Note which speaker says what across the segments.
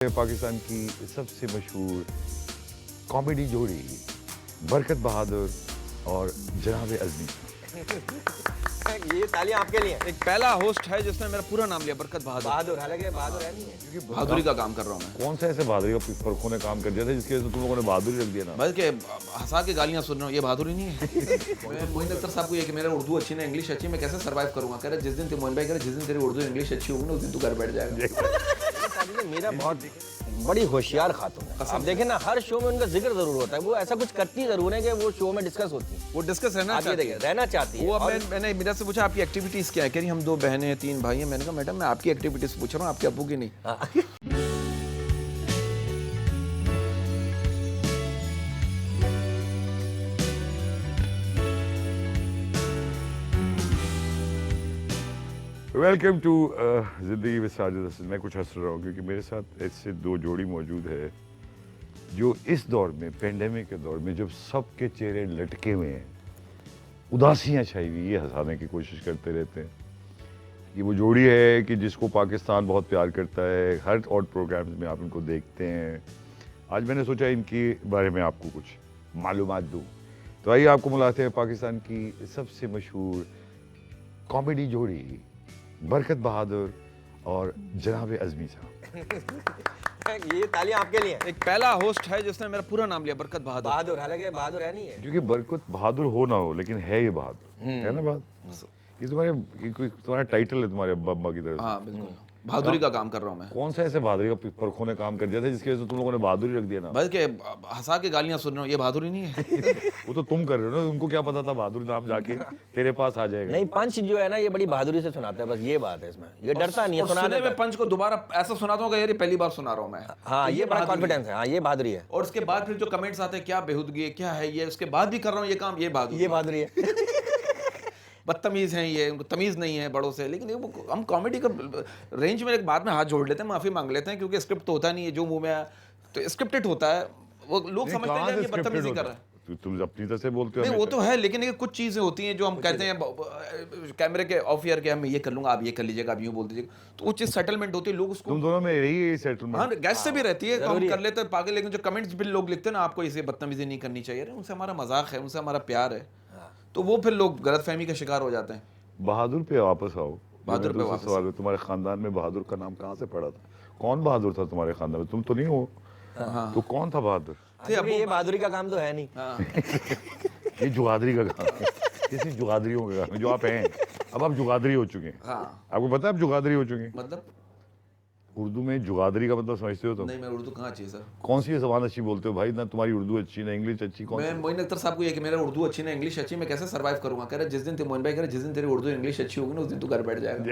Speaker 1: पाकिस्तान की सबसे मशहूर कॉमेडी जोड़ी बरकत बहादुर और जनाब अज़मी।
Speaker 2: ये तालियां आपके लिए।
Speaker 3: एक पहला होस्ट है जिसने मेरा पूरा नाम लिया, बरकत बहादुर।
Speaker 2: हालांकि बहादुर है नहीं है।
Speaker 3: बहादुरी का काम कर रहा हूँ मैं।
Speaker 1: कौन सा ऐसे बहादुरी का परखों ने काम कर दिया था जिसकी वजह से तुम लोगों ने बहादुरी रख दिया ना?
Speaker 3: बल्कि हंसा के गालियां सुन रहा हूँ, ये बहादुरी नहीं है। मैं मोइन अख्तर साहब को ये कि मेरा उर्दू अच्छी ना इंग्लिश अच्छी, मैं कैसे सर्वाइव करूंगा? कह रहे जिस दिन मोइन भाई कह रहे जिस दिन तेरी उर्दू इंग्लिश अच्छी होगी ना उस दिन तू घर बैठ जाएगा।
Speaker 2: मेरा बहुत बड़ी होशियार खातून है। आप देखें ना, हर शो में उनका जिक्र जरूर होता है। वो ऐसा कुछ करती जरूर है कि वो शो में डिस्कस होती है।
Speaker 3: वो डिस्कस रहना
Speaker 2: आप ये देखिए, रहना चाहती है।
Speaker 3: वो अब मैंने मेरा से पूछा आपकी एक्टिविटीज क्या है? कह रही हम 2 बहनें हैं 3 भाई हैं। मैंने कहा मैडम मैं आपकी एक्टिविटीज पूछ रहा हूँ, आपके अब्बू की नहीं।
Speaker 1: वेलकम टू ज़िंदगी विद साजिद हसन। मैं कुछ हंस रहा हूँ क्योंकि मेरे साथ ऐसे 2 जोड़ी मौजूद है जो इस दौर में, पेंडेमिक के दौर में, जब सबके चेहरे लटके हुए हैं, उदासियाँ छाई हुई, ये हंसाने की कोशिश करते रहते हैं। ये वो जोड़ी है कि जिसको पाकिस्तान बहुत प्यार करता है। हर और प्रोग्राम्स में आप इनको देखते हैं। आज मैंने सोचा इनके बारे में आपको कुछ मालूमात दूँ। तो आइए आपको बुलाते हैं पाकिस्तान की सबसे मशहूर कॉमेडी जोड़ी बरकत बहादुर और जनाब अज़मी साहब।
Speaker 2: ये तालियां आपके लिए।
Speaker 3: एक पहला होस्ट है जिसने मेरा पूरा नाम लिया, बरकत बहादुर।
Speaker 2: हालांकि बहादुर है नहीं है।
Speaker 1: क्योंकि बरकत बहादुर हो ना हो, लेकिन है ये बहादुर, है ना बात? ये तुम्हारा टाइटल है तुम्हारे अब्बा अम्मा की तरफ।
Speaker 3: हाँ बिल्कुल, बहादुरी का काम कर रहा हूँ मैं।
Speaker 1: कौन सा ऐसे बहादुरी का परखों ने काम कर दिया था जिसकी वजह से तुम लोगों ने बहादुरी रख दिया ना?
Speaker 3: बल्कि हंसा के गालियां सुन रहा हूँ, ये बहादुरी नहीं है।
Speaker 1: वो तो तुम कर रहे हो ना, उनको क्या पता था बहादुर नाम जाके तेरे पास आ जाएगा।
Speaker 2: नहीं, पंच जो है ना ये बड़ी बहादुरी से सुनाता है, बस ये बात है इसमें। ये डरता नहीं है
Speaker 3: और सुने
Speaker 2: सुनाने
Speaker 3: में
Speaker 2: में।
Speaker 3: पंच को दोबारा ऐसा सुनाता हूँ कि यार ये पहली बार सुना रहा हूँ मैं।
Speaker 2: हाँ,
Speaker 3: तो
Speaker 2: ये बड़ा
Speaker 3: बहादुरी
Speaker 2: कॉन्फिडेंस है। हाँ, ये बहादुरी है।
Speaker 3: और उसके बाद फिर जो कमेंट्स आते हैं क्या बेहुदगी है, क्या है ये, उसके बाद भी कर रहा हूँ ये काम, ये बहादुरी।
Speaker 2: ये बहादुरी है।
Speaker 3: बदतमीज हैं ये, उनको तमीज नहीं है बड़ों से। लेकिन हम कॉमेडी का रेंज में एक बात में हाथ जोड़ लेते हैं, माफी मांग लेते हैं, क्योंकि स्क्रिप्ट तो होता नहीं है जो मुंह में आया, तो स्क्रिप्टेड होता है। वो लोग समझते हैं कि ये बदतमीजी कर रहा है।
Speaker 1: तुम अपनी तरफ से बोलते हो।
Speaker 3: नहीं वो तो है, लेकिन ये कुछ चीजें होती हैं जो हम कहते हैं कैमरे के ऑफ ईयर के, हम ये कर लूंगा, आप ये कर लीजिएगा, आप यूं बोल दीजिएगा, तो वो चीज सेटलमेंट होती है। लोग उसको
Speaker 1: तुम दोनों में रही सेटलमेंट।
Speaker 3: हाँ गैस से भी रहती है, तो हम कर लेते हैं पागल। लेकिन जो कमेंट्स भी लोग लिखते हैं ना, आपको इसे बदतमीजी नहीं करनी चाहिए, उनसे हमारा मजाक है, उनसे हमारा प्यार है, तो वो फिर लोग गलतफहमी का शिकार हो जाते हैं।
Speaker 1: बहादुर पे वापस आओ।
Speaker 3: बहादुर पे वापस
Speaker 1: सवाल है, तुम्हारे खानदान में बहादुर का नाम कहाँ से पड़ा था? कौन बहादुर था तुम्हारे खानदान में? तुम तो नहीं हो।
Speaker 3: हाँ।
Speaker 1: तो कौन था बहादुर?
Speaker 2: ये बहादुरी का काम तो है नहीं।
Speaker 1: ये जुगादरी का काम है। किसी जुगादरियों का काम है जो आप हैं। अब आप जुगादरी हो चुके हैं।
Speaker 3: हाँ।
Speaker 1: आपको पता है आप जुगादरी हो चुके हैं?
Speaker 3: मतलब
Speaker 1: उर्दू में जुगादरी का मतलब समझते हो? तो
Speaker 3: नहीं, मैं उर्दू कहाँ अच्छी है सर।
Speaker 1: कौन सी जबान अच्छी बोलते हो भाई? ना तुम्हारी उर्दू अच्छी, ना इंग्लिश अच्छी। कौन
Speaker 3: मैं मोइन अख्तर साहब को ये कि मेरा उर्दू अच्छी ना इंग्लिश अच्छी, मैं कैसे सर्वाइव करूंगा? कह रहे जिस दिन मोइन भाई कह रहे जिस दिन तेरी उर्दू इंग्लिश अच्छी होगी ना उस दिन तू घर बैठ जाएगा।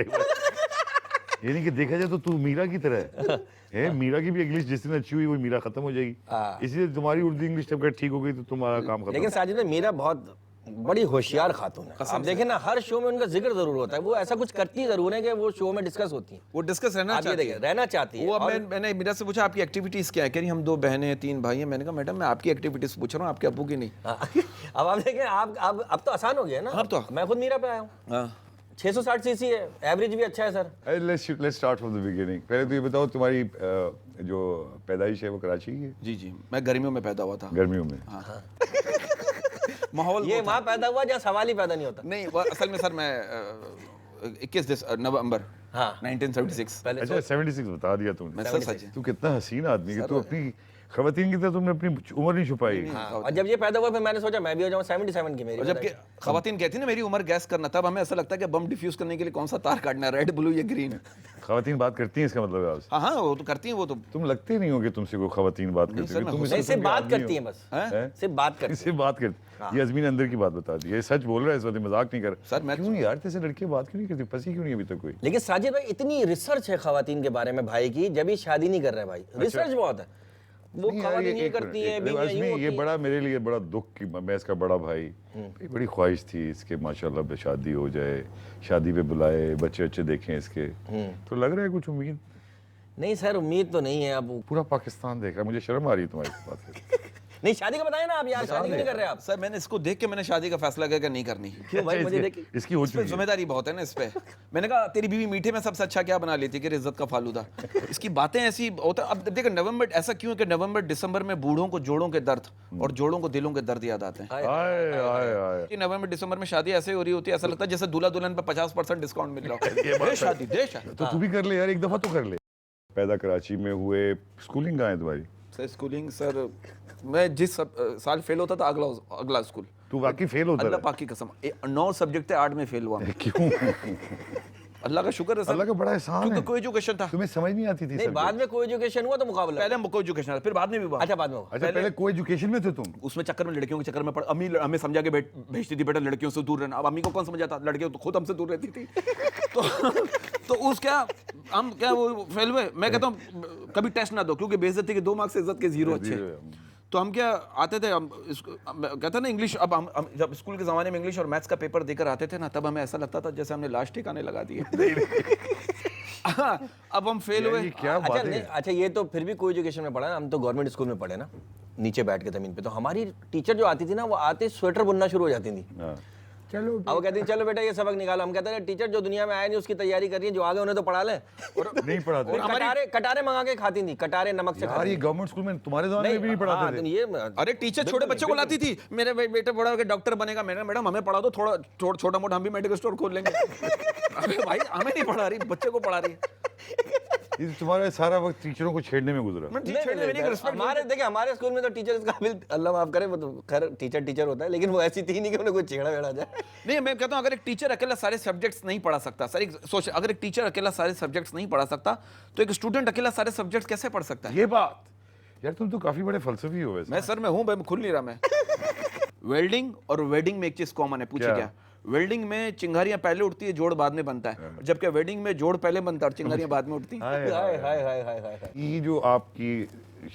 Speaker 1: ये नहीं कि देखा जाए तो तू मीरा की तरह है। मीरा की भी इंग्लिश जिस दिन अच्छी हुई वो मीरा खत्म हो जाएगी। इसलिए तुम्हारी उर्दू इंग्लिश जब ठीक हो गई तो तुम्हारा काम खत्म।
Speaker 2: लेकिन साजिद भाई, मेरा बहुत बड़ी होशियार खातून है। आप देखें ना, हर शो में उनका जिक्र जरूर होता है। वो ऐसा कुछ करती जरूर है कि वो शो में डिस्कस होती है।
Speaker 3: वो डिस्कस रहना
Speaker 2: आप ये
Speaker 3: चाहती
Speaker 2: देखिए,
Speaker 3: है।
Speaker 2: रहना चाहती है।
Speaker 3: वो अब मैंने मेरा से पूछा आपकी एक्टिविटीज क्या है? कह रही हम 2 बहनें हैं 3 भाई हैं। मैंने कहा मैडम मैं आपकी एक्टिविटीज पूछ रहा हूँ, आपके अब्बू की नहीं।
Speaker 2: अब आप देखें, अब तो आसान हो गया ना।
Speaker 3: अब तो
Speaker 2: मैं खुद मीरा पे आया हूँ। 660 सीसी है, एवरेज भी अच्छा है sir.
Speaker 1: Let's start from the beginning. पहले तो ये बताओ तुम्हारी जो पैदाइश है वो कराची की है?
Speaker 3: जी जी, मैं गर्मियों में पैदा हुआ था।
Speaker 1: गर्मियों में?
Speaker 3: माहौल
Speaker 2: ये वहाँ पैदा हुआ जहाँ सवाल ही पैदा नहीं होता।
Speaker 3: नहीं, वो असल में सर मैं 21 नवंबर
Speaker 2: हाँ
Speaker 3: 1976
Speaker 2: पहले
Speaker 1: अच्छा 76 बता दिया तुमने।
Speaker 3: मैं सर सच है।
Speaker 1: तू कितना हसीन आदमी है। तू अपनी खवातीन की तरह तुमने अपनी उम्र नहीं छुपाई।
Speaker 2: और जब ये पैदा हुआ फिर मैंने सोचा मैं भी हो जाऊँ 77 की मेरी।
Speaker 3: और जबकि खवातीन कहती ना मेरी उम्र गैस करना, तब हमें ऐसा लगता है कि बम डिफ्यूज करने के लिए कौन सा तार काटना है, रेड ब्लू या ग्रीन।
Speaker 1: खवातीन बात करती हैं इसका मतलब है आपसे?
Speaker 3: हाँ हाँ वो तो करती हैं। वो तो
Speaker 1: तुम लगते नहीं हो कि तुमसे कोई खवातीन बात करती है। तुम
Speaker 2: नहीं, सिर्फ बात करती है बस। सिर्फ बात करती
Speaker 1: सिर्फ बात करती। ये अज़मी ने अंदर की बात बता दी। ये सच बोल रहा है, इस वक्त मजाक नहीं कर।
Speaker 3: सर मैं
Speaker 1: क्यों यार तेरे लड़के बात क्यों नहीं करती? फंसी क्यों नहीं अभी तक कोई?
Speaker 2: लेकिन साजिद भाई, इतनी रिसर्च है खवातीन के बारे में भाई की, जब ये शादी नहीं कर रहे भाई, रिसर्च बहुत है। वो खवातीन ये करती है,
Speaker 1: ये बड़ा मेरे लिए बड़ा दुख की मैं इसका बड़ा भाई, बड़ी ख्वाहिश थी इसके माशाल्लाह पे शादी हो जाए, शादी पे बुलाए, बच्चे अच्छे देखें इसके। तो लग रहा है कुछ उम्मीद?
Speaker 2: नहीं सर, उम्मीद तो नहीं है। अब
Speaker 1: पूरा पाकिस्तान देख रहा है, मुझे शर्म आ रही है तुम्हारी बात से।
Speaker 2: नहीं शादी का बताए ना आप यार, शादी क्यों नहीं कर रहे आप?
Speaker 3: सर मैंने इसको देख के मैंने शादी का फैसला किया कि नहीं करनी।
Speaker 2: क्यों भाई, मुझे देख
Speaker 1: इसकी हो
Speaker 3: इस पे
Speaker 1: चुकी है।
Speaker 3: जिम्मेदारी बहुत है ना इस पे। मैंने कहा तेरी बीवी मीठे में सबसे अच्छा क्या बना लेती है कि इज्जत का फालूदा। इसकी बातें ऐसी होता है। अब देखो नवंबर ऐसा क्यों है कि नवंबर दिसंबर में बूढ़ों को जोड़ों के दर्द और जोड़ों को दिलों के दर्द याद आते हैं।
Speaker 1: आए आए आए
Speaker 3: कि नवंबर दिसंबर में शादी ऐसे हो रही होती है, ऐसा लगता है जैसे दूल्हा दुल्हन पे 50% डिस्काउंट मिल रहा हो। दे शादी दे शादी।
Speaker 1: तो तू भी कर ले यार, एक दफा तो कर ले। पैदा कराची में हुए, स्कूलिंग कहाँ है तुम्हारी?
Speaker 3: सर स्कूलिंग सर मैं जिस साल फेल होता था अगला स्कूल।
Speaker 1: तू वाकई फेल होता
Speaker 3: अल्लाह
Speaker 1: था?
Speaker 3: पाक की कसम 9 सब्जेक्ट थे, 8 में फेल हुआ।
Speaker 1: क्यों?
Speaker 3: अल्लाह का शुक्र है सर,
Speaker 1: अल्लाह का बड़ा एहसान
Speaker 3: क्योंकि
Speaker 1: है।
Speaker 3: कोई एजुकेशन था।
Speaker 1: तुम्हें समझ नहीं आती थी
Speaker 2: नहीं,
Speaker 1: सब?
Speaker 2: बाद में को एजुकेशन हुआ तो मुकाबला।
Speaker 3: पहले हमको एजुकेशन था, फिर बाद में भी हुआ।
Speaker 2: अच्छा बाद में हुआ।
Speaker 1: अच्छा पहले कोई एजुकेशन में थे तुम?
Speaker 3: उसमें चक्कर में लड़कियों के चक्कर में पड़, अम्मी हमें समझा के भेजती थी बेटा लड़कियों से दूर रहना। अब अम्मी को कौन समझाता, लड़कियों तो खुद हमसे दूर रहती थी। तो उस क्या हम क्या वो फेल हुए। मैं कहता हूँ कभी टेस्ट ना दो, क्योंकि बेइज्जती के 2 मार्क्स से इज्जत के 0 अच्छे। तो हम क्या आते थे, हम कहते ना इंग्लिश, अब हम जब स्कूल के ज़माने में इंग्लिश और मैथ्स का पेपर देकर आते थे ना, तब हमें ऐसा लगता था जैसे हमने लास्ट ठिकाने लगा दिए। अब हम फेल हुए।
Speaker 1: ये क्या
Speaker 2: अच्छा
Speaker 1: बात
Speaker 2: नहीं,
Speaker 1: है?
Speaker 2: अच्छा ये तो फिर भी को एजुकेशन में पढ़ा ना, हम तो गवर्नमेंट स्कूल में पढ़े ना, नीचे बैठ के जमीन पे। तो हमारी टीचर जो आती थी ना, वो आते स्वेटर बुनना शुरू हो जाती थी।
Speaker 1: हाँ। चलो
Speaker 2: अब वो कहती चलो बेटा ये सबक निकालो। हम कहते हैं टीचर जो दुनिया में आए नहीं उसकी तैयारी कर रही है, जो आगे उन्हें तो पढ़ा ले। और
Speaker 1: नहीं पढ़ाते
Speaker 2: और कटारे कटारे मंगा के खाती थी, कटारे नमक से
Speaker 1: यार।
Speaker 2: खाती
Speaker 1: ये
Speaker 2: थी।
Speaker 1: गवर्नमेंट स्कूल में तुम्हारे जमाने में भी नहीं
Speaker 2: हाँ,
Speaker 1: पढ़ाते
Speaker 2: तो
Speaker 1: थे?
Speaker 2: ये
Speaker 3: अरे टीचर छोटे बच्चों को लाती थी, मेरे बेटे बड़ा होकर डॉक्टर बनेगा। मैंने मैडम हमें पढ़ा दो थोड़ा छोटा मोटा, हम भी मेडिकल स्टोर खोल लेंगे। अरे भाई हमें नहीं पढ़ा रही, बच्चे को पढ़ा रही है।
Speaker 1: ये तुम्हारा सारा वक्त टीचरों को छेड़ने में गुजरा।
Speaker 3: मैं टीचर ने नहीं रिस्पेक्ट।
Speaker 2: हमारे देखिए हमारे स्कूल में तो टीचर इस काबिल, अल्लाह माफ करे, वो तो खैर टीचर होता है, लेकिन वो ऐसी थी नहीं कि उन्हें कोई छेड़ा वेड़ा जाए।
Speaker 3: नहीं मैं कहता हूँ अगर एक टीचर अकेला सारे सब्जेक्ट्स नहीं पढ़ा सकता, सर एक सोच, अगर एक टीचर अकेला सारे सब्जेक्ट्स नहीं पढ़ा सकता तो एक स्टूडेंट अकेला सारे सब्जेक्ट्स कैसे पढ़ सकता है?
Speaker 1: ये बात यार, तुम तो काफी बड़े फलसफी हो वैसे।
Speaker 3: मैं सर मैं हूँ भाई, मैं खुल नहीं रहा मैं। वेल्डिंग और वेडिंग में एक चीज कॉमन है, पूछिए क्या? वेल्डिंग में चिंगारियां पहले उठती है, जोड़ बाद में बनता है, जबकि वेडिंग में जोड़ पहले बनता है और चिंगारियां बाद में उठती हैं।
Speaker 1: हाय,
Speaker 2: हाय
Speaker 1: हाय।
Speaker 2: हाय हाय हाय हाय।
Speaker 1: ये जो आपकी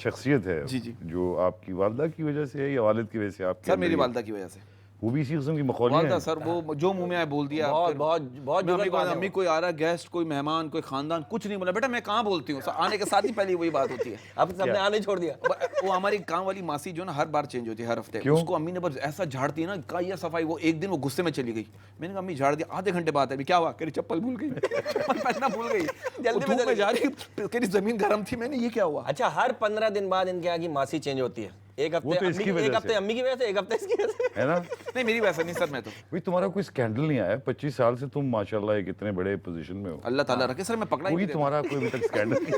Speaker 1: शख्सियत है,
Speaker 3: जी, जी।
Speaker 1: जो आपकी वालदा की वजह से है या वालिद की वजह से? आपके
Speaker 3: सर
Speaker 1: अंदर
Speaker 3: मेरी
Speaker 1: ये-
Speaker 3: वालदा की वजह से।
Speaker 1: वो भी इसी किस्म की मखौलियाँ
Speaker 3: वालदा
Speaker 1: हैं?
Speaker 3: सर वो जो मुंह में आए बोल दिया।
Speaker 2: बहुत
Speaker 3: फिर
Speaker 2: बहुत बहुत
Speaker 3: मैं अम्मी को,
Speaker 2: जुर्रत
Speaker 3: अम्मी कोई आ रहा है गेस्ट, कोई मेहमान, कोई खानदान, कुछ नहीं बोला। बेटा मैं कहाँ बोलती हूँ, आने के साथ ही पहले वही बात होती है।
Speaker 2: अब सबने आने छोड़ दिया।
Speaker 3: वो हमारी गांव वाली मासी जो ना हर बार चेंज होती है, हर हफ्ते।
Speaker 1: क्यों?
Speaker 3: उसको अम्मी ने बस ऐसा झाड़ती है ना, का ये सफाई। वो एक दिन वो गुस्से में चली गई। मैंने कहा अम्मी झाड़ दिया, आधे घंटे बाद है, क्या हुआ? कह रही चप्पल भूल गई। चप्पल पहनना भूल गई,
Speaker 2: जल्दी
Speaker 3: धूप में जा रही, कह रही जमीन गर्म थी। मैंने ये क्या हुआ?
Speaker 2: अच्छा हर 15 दिन बाद इनके यहाँ की मासी चेंज होती है। एक हफ्ते
Speaker 1: वो तो इसकी वजह
Speaker 2: एक हफ्ते
Speaker 1: से।
Speaker 2: अम्मी की वजह से, एक हफ्ते इसकी वजह से।
Speaker 1: है ना?
Speaker 3: नहीं मेरी वैसा नहीं सर, मैं तो
Speaker 1: भाई तुम्हारा कोई स्कैंडल नहीं आया? 25 साल से तुम माशाल्लाह एक इतने बड़े पोजीशन में हो,
Speaker 3: अल्लाह ताला रखे सर, मैं पकड़ा ही
Speaker 1: कोई
Speaker 3: नहीं देता।
Speaker 1: तुम्हारा कोई अभी तक स्कैंडल नहीं।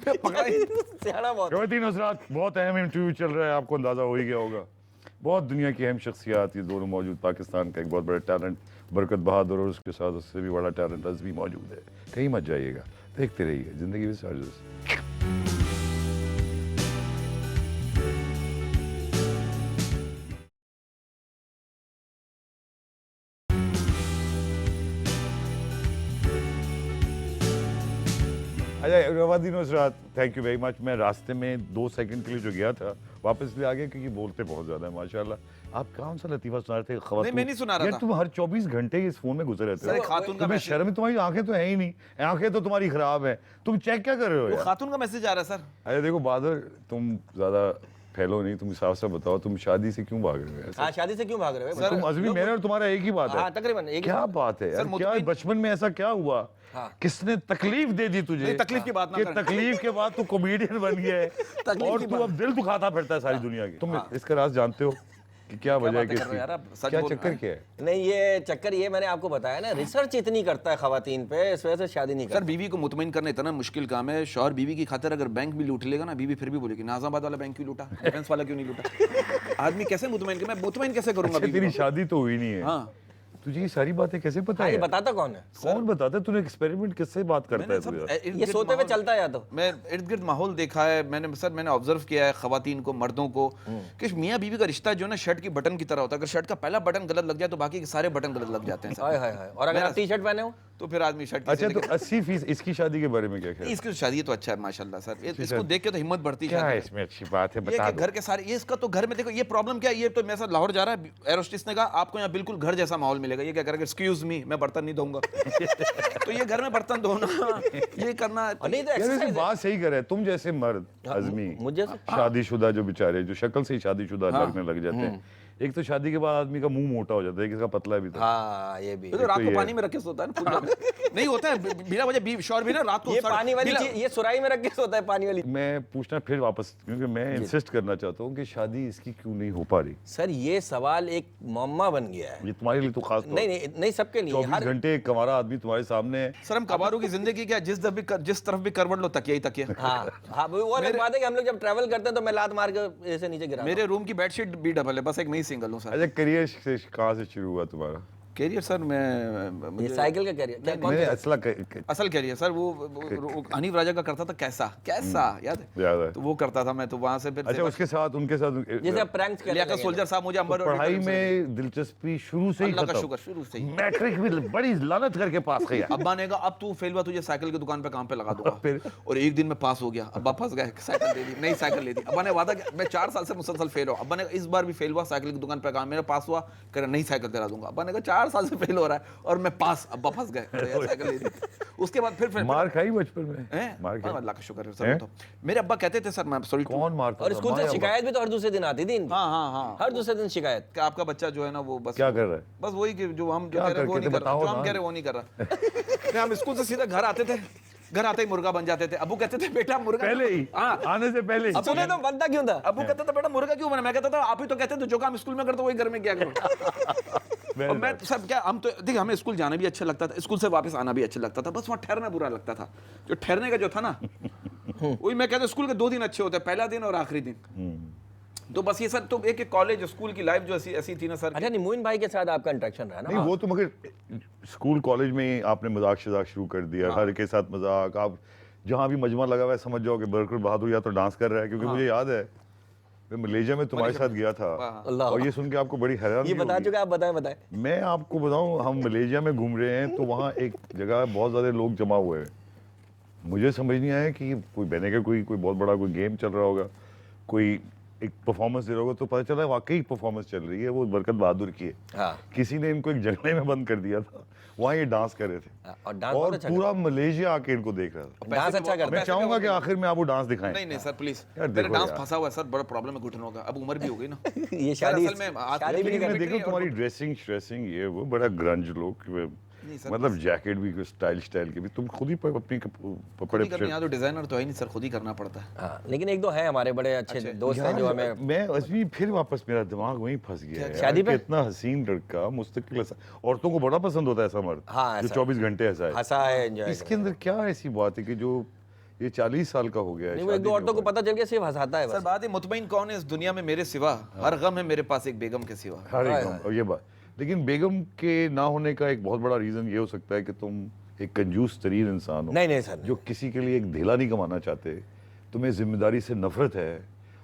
Speaker 3: मैं पकड़ा ही
Speaker 2: सियाना बहुत।
Speaker 1: ख़वातीन हज़रात, बहुत अहम इंटरव्यू चल रहा है, आपको अंदाज़ा हो ही गया होगा। बहुत दुनिया की अहम शख्सियात ये दोनों मौजूद। पाकिस्तान का एक बहुत बड़ा टैलेंट बरकत बहादुर, और उसके साथ उससे भी बड़ा टैलेंट रज़वी मौजूद है। कहीं मत जाइएगा, देखते रहिए ज़िंदगी विद साजिद। अच्छा रवादीन हज़रात, थैंक यू वेरी मच। मैं रास्ते में 2 सेकंड के लिए जो गया था वापस ले आ गया, क्योंकि बोलते बहुत ज़्यादा है माशाल्लाह। आप कौन सा लतीफ़ा सुना रहे थे?
Speaker 3: नहीं, मैं नहीं सुना रहा
Speaker 1: यार
Speaker 3: था।
Speaker 1: तुम हर 24 घंटे इस फोन में गुजर रहते
Speaker 3: सर
Speaker 1: हो।
Speaker 3: एक खातून का
Speaker 1: तुम्हें
Speaker 3: मैसेज,
Speaker 1: शर्म, तुम्हारी आंखें तो हैं ही नहीं, आंखें तो तुम्हारी खराब है, तुम चेक क्या कर रहे हो
Speaker 3: वो
Speaker 1: यार?
Speaker 3: खातून का मैसेज आ रहा है सर।
Speaker 1: अरे देखो बहादुर, तुम ज़्यादा फैलो नहीं, तुम साफ साफ बताओ, तुम शादी से क्यों भाग रहे हो ऐसे?
Speaker 2: हाँ शादी से क्यों भाग रहे हो भाई?
Speaker 1: तुम अज़मी, मेरा और तुम्हारा एक ही बात
Speaker 2: हाँ
Speaker 1: है।
Speaker 2: तकरीबन एक ही
Speaker 1: क्या बात है यार? क्या
Speaker 3: मुतमिन-
Speaker 1: बचपन में ऐसा क्या हुआ?
Speaker 2: हाँ।
Speaker 1: किसने तकलीफ दे दी तुझे?
Speaker 3: नहीं, तकलीफ की बात ना
Speaker 1: कि
Speaker 3: करें।
Speaker 1: तकलीफ के बाद तू कॉमेडियन बन गया है
Speaker 3: तकलीफ
Speaker 1: और
Speaker 3: की
Speaker 1: तू
Speaker 3: बात।
Speaker 1: अब दिल दुखाता फिरता है सारी दुनिया की। तुम इसका राज जानते हो कि क्या वजह है?
Speaker 3: बातें कर रहे हो यार आप? सच
Speaker 1: क्या
Speaker 3: बोल
Speaker 1: चक्कर
Speaker 3: रहे
Speaker 1: क्या है?
Speaker 2: नहीं ये चक्कर, ये मैंने आपको बताया ना, रिसर्च इतनी करता है खवातीन पे, इस वजह से शादी नहीं
Speaker 3: सर
Speaker 2: करता।
Speaker 3: बीवी को मुतमईन करना इतना मुश्किल काम है। शौहर बीवी की खातिर अगर बैंक भी लूट लेगा ना, बीवी फिर भी बोलेगी नाजाबाद वाला बैंक क्यों लूटा, डिफेंस वाला क्यों नहीं लूटा। आदमी कैसे मुतमईन कर, मैं मुतमईन कैसे करूंगा
Speaker 1: अच्छा,
Speaker 3: बीवी
Speaker 1: तेरी
Speaker 3: को?
Speaker 1: शादी तो हुई नहीं है,
Speaker 3: हाँ
Speaker 1: तुझे ये सारी बातें कैसे पता
Speaker 2: हाँ,
Speaker 1: है?
Speaker 2: ये बताता कौन है?
Speaker 1: कौन बताता है? तूने एक्सपेरिमेंट किससे बात करता
Speaker 3: मैंने
Speaker 1: है
Speaker 3: सब
Speaker 1: तू यार?
Speaker 3: इर्द
Speaker 2: ये
Speaker 3: गिर्द
Speaker 2: सोते हुए
Speaker 3: माहौल-
Speaker 2: चलता है या तो।
Speaker 3: मैं इर्द गिर्द माहौल देखा है मैंने सर, मैंने ऑब्जर्व किया है खवातीन को, मर्दों को, कि मियाँ बीवी का रिश्ता जो है ना शर्ट की बटन की तरह होता है। अगर शर्ट का पहला बटन गलत लग जाए तो बाकी के सारे बटन गलत लग जाते हैं सर।
Speaker 2: हाय हाय हाय। और अगर आप टी शर्ट पहने हो
Speaker 3: तो फिर आदमी शर्ट
Speaker 1: अच्छा, तो 80% इसकी शादी के बारे में क्या ख्याल है?
Speaker 3: इसकी शादी तो अच्छा है माशाल्लाह सर, इसको देख के तो हिम्मत बढ़ती
Speaker 1: क्या
Speaker 3: है।
Speaker 1: है इसमें अच्छी बात है,
Speaker 3: ये
Speaker 1: बता
Speaker 3: कि
Speaker 1: दो।
Speaker 3: घर के सारे, ये इसका तो घर में देखो ये प्रॉब्लम क्या है, ये तो मेरे साथ लाहौर जा रहा है, एयर होस्टेस ने कहा आपको यहाँ बिल्कुल घर जैसा माहौल मिलेगा। ये क्या करेगा, एक्सक्यूज मी मैं बर्तन नहीं धोऊंगा तो ये घर में बर्तन धोना, ये करना
Speaker 2: नहीं तो
Speaker 1: यार वैसे
Speaker 2: एक्सरसाइज
Speaker 1: बात सही कर रहे हैं तुम जैसे मर्द आजमी,
Speaker 2: मुझे
Speaker 1: शादीशुदा जो बेचारे जो शक्ल से ही शादीशुदा लगने लग जाते हैं। एक तो शादी के बाद आदमी का मुंह मोटा हो जाता है, किसका पतला भी था।
Speaker 2: हाँ ये भी
Speaker 3: ये तो रात
Speaker 1: तो
Speaker 3: को
Speaker 1: ये
Speaker 3: पानी में रख के सोता है ना पूरा। नहीं होता है बिना वजह शोर भी ना रात को
Speaker 2: ये पानी वाली
Speaker 3: बिना-
Speaker 2: चीज, ये सुराही में रख के सोता है पानी वाली।
Speaker 1: मैं पूछना फिर वापस, क्योंकि मैं इंसिस्ट करना चाहता हूँ कि शादी इसकी क्यों नहीं हो पा रही।
Speaker 2: सर ये सवाल एक मम्मा बन गया है।
Speaker 1: ये तुम्हारे लिए तो खास तौर
Speaker 2: नहीं नहीं नहीं सबके लिए
Speaker 1: 24
Speaker 2: हर
Speaker 1: घंटे एक कमारा आदमी तुम्हारे सामने है।
Speaker 3: सर हम कबारों की जिंदगी क्या, जिस तरफ भी करवट लो तकिया ही तकिया।
Speaker 2: हाँ हाँ वो और एक बात है कि हम लोग जब ट्रैवल करते हैं तो मैं लात मार के ऐसे नीचे गिरा
Speaker 3: मेरे रूम की बेडशीट भी डबल है, बस एक मैं ही सिंगल हूँ सर।
Speaker 1: अच्छा, करियर से कहाँ से शुरू हुआ तुम्हारा?
Speaker 3: कैरियर सर
Speaker 2: ये
Speaker 3: मैं
Speaker 2: साइकिल का कैरियर क्या कौन
Speaker 1: मैंने
Speaker 2: सा?
Speaker 1: असला
Speaker 3: असल कैरियर सर वो हनीफ राजा का करता था, कैसा याद है?
Speaker 1: याद है।
Speaker 3: तो वो करता था मैं, तो वहां से फिर
Speaker 1: अच्छा, उसके साथ उनके साथ
Speaker 2: जैसे प्रैंक्स करने
Speaker 3: लियाकत
Speaker 2: लगे
Speaker 3: सोल्जर साहब मुझे अंबर और
Speaker 1: पढ़ाई में दिलचस्पी शुरू से ही
Speaker 3: अल्लाह का
Speaker 1: खत्म।
Speaker 3: शुक्र शुरू से ही।
Speaker 1: मैट्रिक में बड़ी लानत करके पास किया।
Speaker 3: अब्बा ने कहा अब तू फेल हुआ, तुझे साइकिल की दुकान पे काम पे लगा दूंगा।
Speaker 1: फिर?
Speaker 3: और एक दिन में पास हो गया, अब्बा फंस गए, साइकिल दे दी, नई साइकिल ले दी। अब्बा ने वादा किया मैं 4 साल से मुसलसल फेल हो, अब्बा ने कहा इस बार भी फेल हुआ, साइकिल की दुकान पे काम, मेरा पास हुआ, कह रहा नई साइकिल दिला दूंगा। अब्बा ने कहा 4 साल से फेल हो रहा है और मैं पास, अब्बा फंस गए, अरे यार साइकिल ले दी। उसके बाद फिर
Speaker 1: मार खाई बचपन में?
Speaker 3: हैं?
Speaker 1: मार खाई?
Speaker 3: अल्लाह का शुक्र है सर। तो मेरे अब्बा कहते थे सर, मैं सॉरी
Speaker 1: कौन मारता
Speaker 2: और
Speaker 1: था?
Speaker 2: स्कूल से
Speaker 1: माया
Speaker 2: शिकायत भी तो हर दूसरे दिन आती थी इनकी।
Speaker 3: हाँ
Speaker 2: हर दूसरे दिन शिकायत।
Speaker 3: कि आपका बच्चा जो है ना वो बस
Speaker 1: क्या कर रहा है?
Speaker 3: बस वही कि जो हम जो
Speaker 1: क्या
Speaker 3: कह रहे हैं वो
Speaker 1: करके
Speaker 3: नहीं कर रहा,
Speaker 1: बताओ
Speaker 3: जो हम
Speaker 1: ना।
Speaker 3: कह रहे हैं वो नहीं कर रहा। नहीं, हम स्कूल से सीधा घर आते थे, घर आते ही मुर्गा बन जाते थे। अबू कहते थे बेटा मुर्गा
Speaker 1: पहले ही?
Speaker 3: हाँ,
Speaker 1: आने से पहले ही?
Speaker 2: अब सुने तो बनता क्यों था?
Speaker 3: अबू कहता था बेटा मुर्गा क्यों बना, मैं कहता था आप ही तो कहते थे जो काम स्कूल में करते वही घर में क्या करो। और मैं सब क्या, हम तो देखिए हमें स्कूल जाना भी अच्छा लगता था, स्कूल से वापस आना भी अच्छा लगता था, बस वहाँ ठहरना बुरा लगता था। जो ठहरने का जो था ना वही मैं कहता स्कूल के 2 दिन अच्छे होते हैं, पहला दिन और आखिरी दिन। तो बस ये सर, तो एक कॉलेज स्कूल की लाइफ जो ऐसी थी ना सर।
Speaker 2: अच्छा नहीं, मोइन भाई के साथ आपका इंटरेक्शन रहा
Speaker 1: नहीं
Speaker 2: ना?
Speaker 1: वो तो मगर स्कूल कॉलेज में ही आपने मजाक शजाक शुरू कर दिया, हर के साथ मजाक। आप जहाँ भी मजमा लगा हुआ है समझ जाओ कि बरकर बहादुर या तो डांस कर रहा है, क्योंकि मुझे याद है मैं मलेशिया में तुम्हारे साथ गया था
Speaker 2: अल्लाह।
Speaker 1: और ये सुन के आपको बड़ी हैरानी
Speaker 2: ये बता
Speaker 1: होगी।
Speaker 2: चुके, आप बताएं।
Speaker 1: मैं आपको बताऊं, हम मलेशिया में घूम रहे हैं तो वहाँ एक जगह बहुत ज़्यादा लोग जमा हुए हैं। मुझे समझ नहीं आया कि कोई बहने का कोई बहुत बड़ा कोई गेम चल रहा होगा, कोई एक परफॉर्मेंस दे रहा होगा, तो पता चला वाकई परफॉर्मेंस चल रही है, वो बरकत बहादुर की है।
Speaker 2: हाँ।
Speaker 1: किसी ने इनको एक जंगले में बंद कर दिया था, वहाँ ये डांस कर रहे थे
Speaker 2: और डांस
Speaker 1: और
Speaker 2: बहुत अच्छा
Speaker 1: पूरा मलेशिया आके इनको देख रहा था।
Speaker 2: डांस अच्छा करता
Speaker 1: मैं
Speaker 2: है।
Speaker 1: चाहूंगा कि आखिर में आप वो डांस दिखाएं।
Speaker 3: नहीं सर प्लीज,
Speaker 1: यार
Speaker 3: मेरा
Speaker 1: देखो
Speaker 3: डांस
Speaker 1: यार।
Speaker 3: फंसा हुआ है सर, बड़ा प्रॉब्लम है घुटनों का, अब उम्र भी हो गई ना।
Speaker 2: ये
Speaker 3: सर,
Speaker 2: शादी
Speaker 3: असल में आज
Speaker 2: शादी भी नहीं
Speaker 1: लेकिन मैं
Speaker 2: करनी।
Speaker 1: देखो तुम्हारी ड्रेसिंग श्रेसिंग ये वो बड़ा ग्रंज लोग,
Speaker 3: सर,
Speaker 1: मतलब जैकेट भी स्टाइल के भी, तुम खुद ही अपनी कपड़े
Speaker 3: करने यहाँ तो डिजाइनर तो है नहीं सर, खुद ही करना पड़ता है।
Speaker 2: हाँ, लेकिन एक दो हैं हमारे बड़े अच्छे दोस्त हैं जो हमें।
Speaker 1: मैं असली फिर वापस मेरा दिमाग वहीं फंस गया है
Speaker 2: शादी
Speaker 1: यार,
Speaker 2: पे?
Speaker 1: कि इतना हसीन लड़का मुस्तकिल ऐसा, औरतों को बड़ा पसंद होता है ऐसा मर्द
Speaker 2: हाँ,
Speaker 1: जो
Speaker 2: ऐसा।
Speaker 1: 24 घंटे ऐसा है।
Speaker 2: हंसा है, एंजॉय
Speaker 1: इसके अंदर क्या ऐसी बात है कि जो ये 40 साल का हो गया है,
Speaker 2: नहीं, वो एक
Speaker 1: शादी
Speaker 2: दो
Speaker 1: नहीं
Speaker 2: औरतों को
Speaker 1: हो
Speaker 2: पता चल गया सिर्फ हंसाता है
Speaker 3: सर
Speaker 2: बस।
Speaker 3: बात है मुतमईन कौन है इस दुनिया में मेरे सिवा, हर गम है मेरे पास एक बेगम के सिवा।
Speaker 1: पाई। हर एक गम, और ये बात, लेकिन बेगम के ना होने का एक बहुत बड़ा रीजन ये हो सकता है कि तुम एक कंजूस तरीन इंसान हो,
Speaker 2: नहीं सर,
Speaker 1: जो किसी के लिए एक ढेला नहीं कमाना चाहते, तुम्हें जिम्मेदारी से नफरत है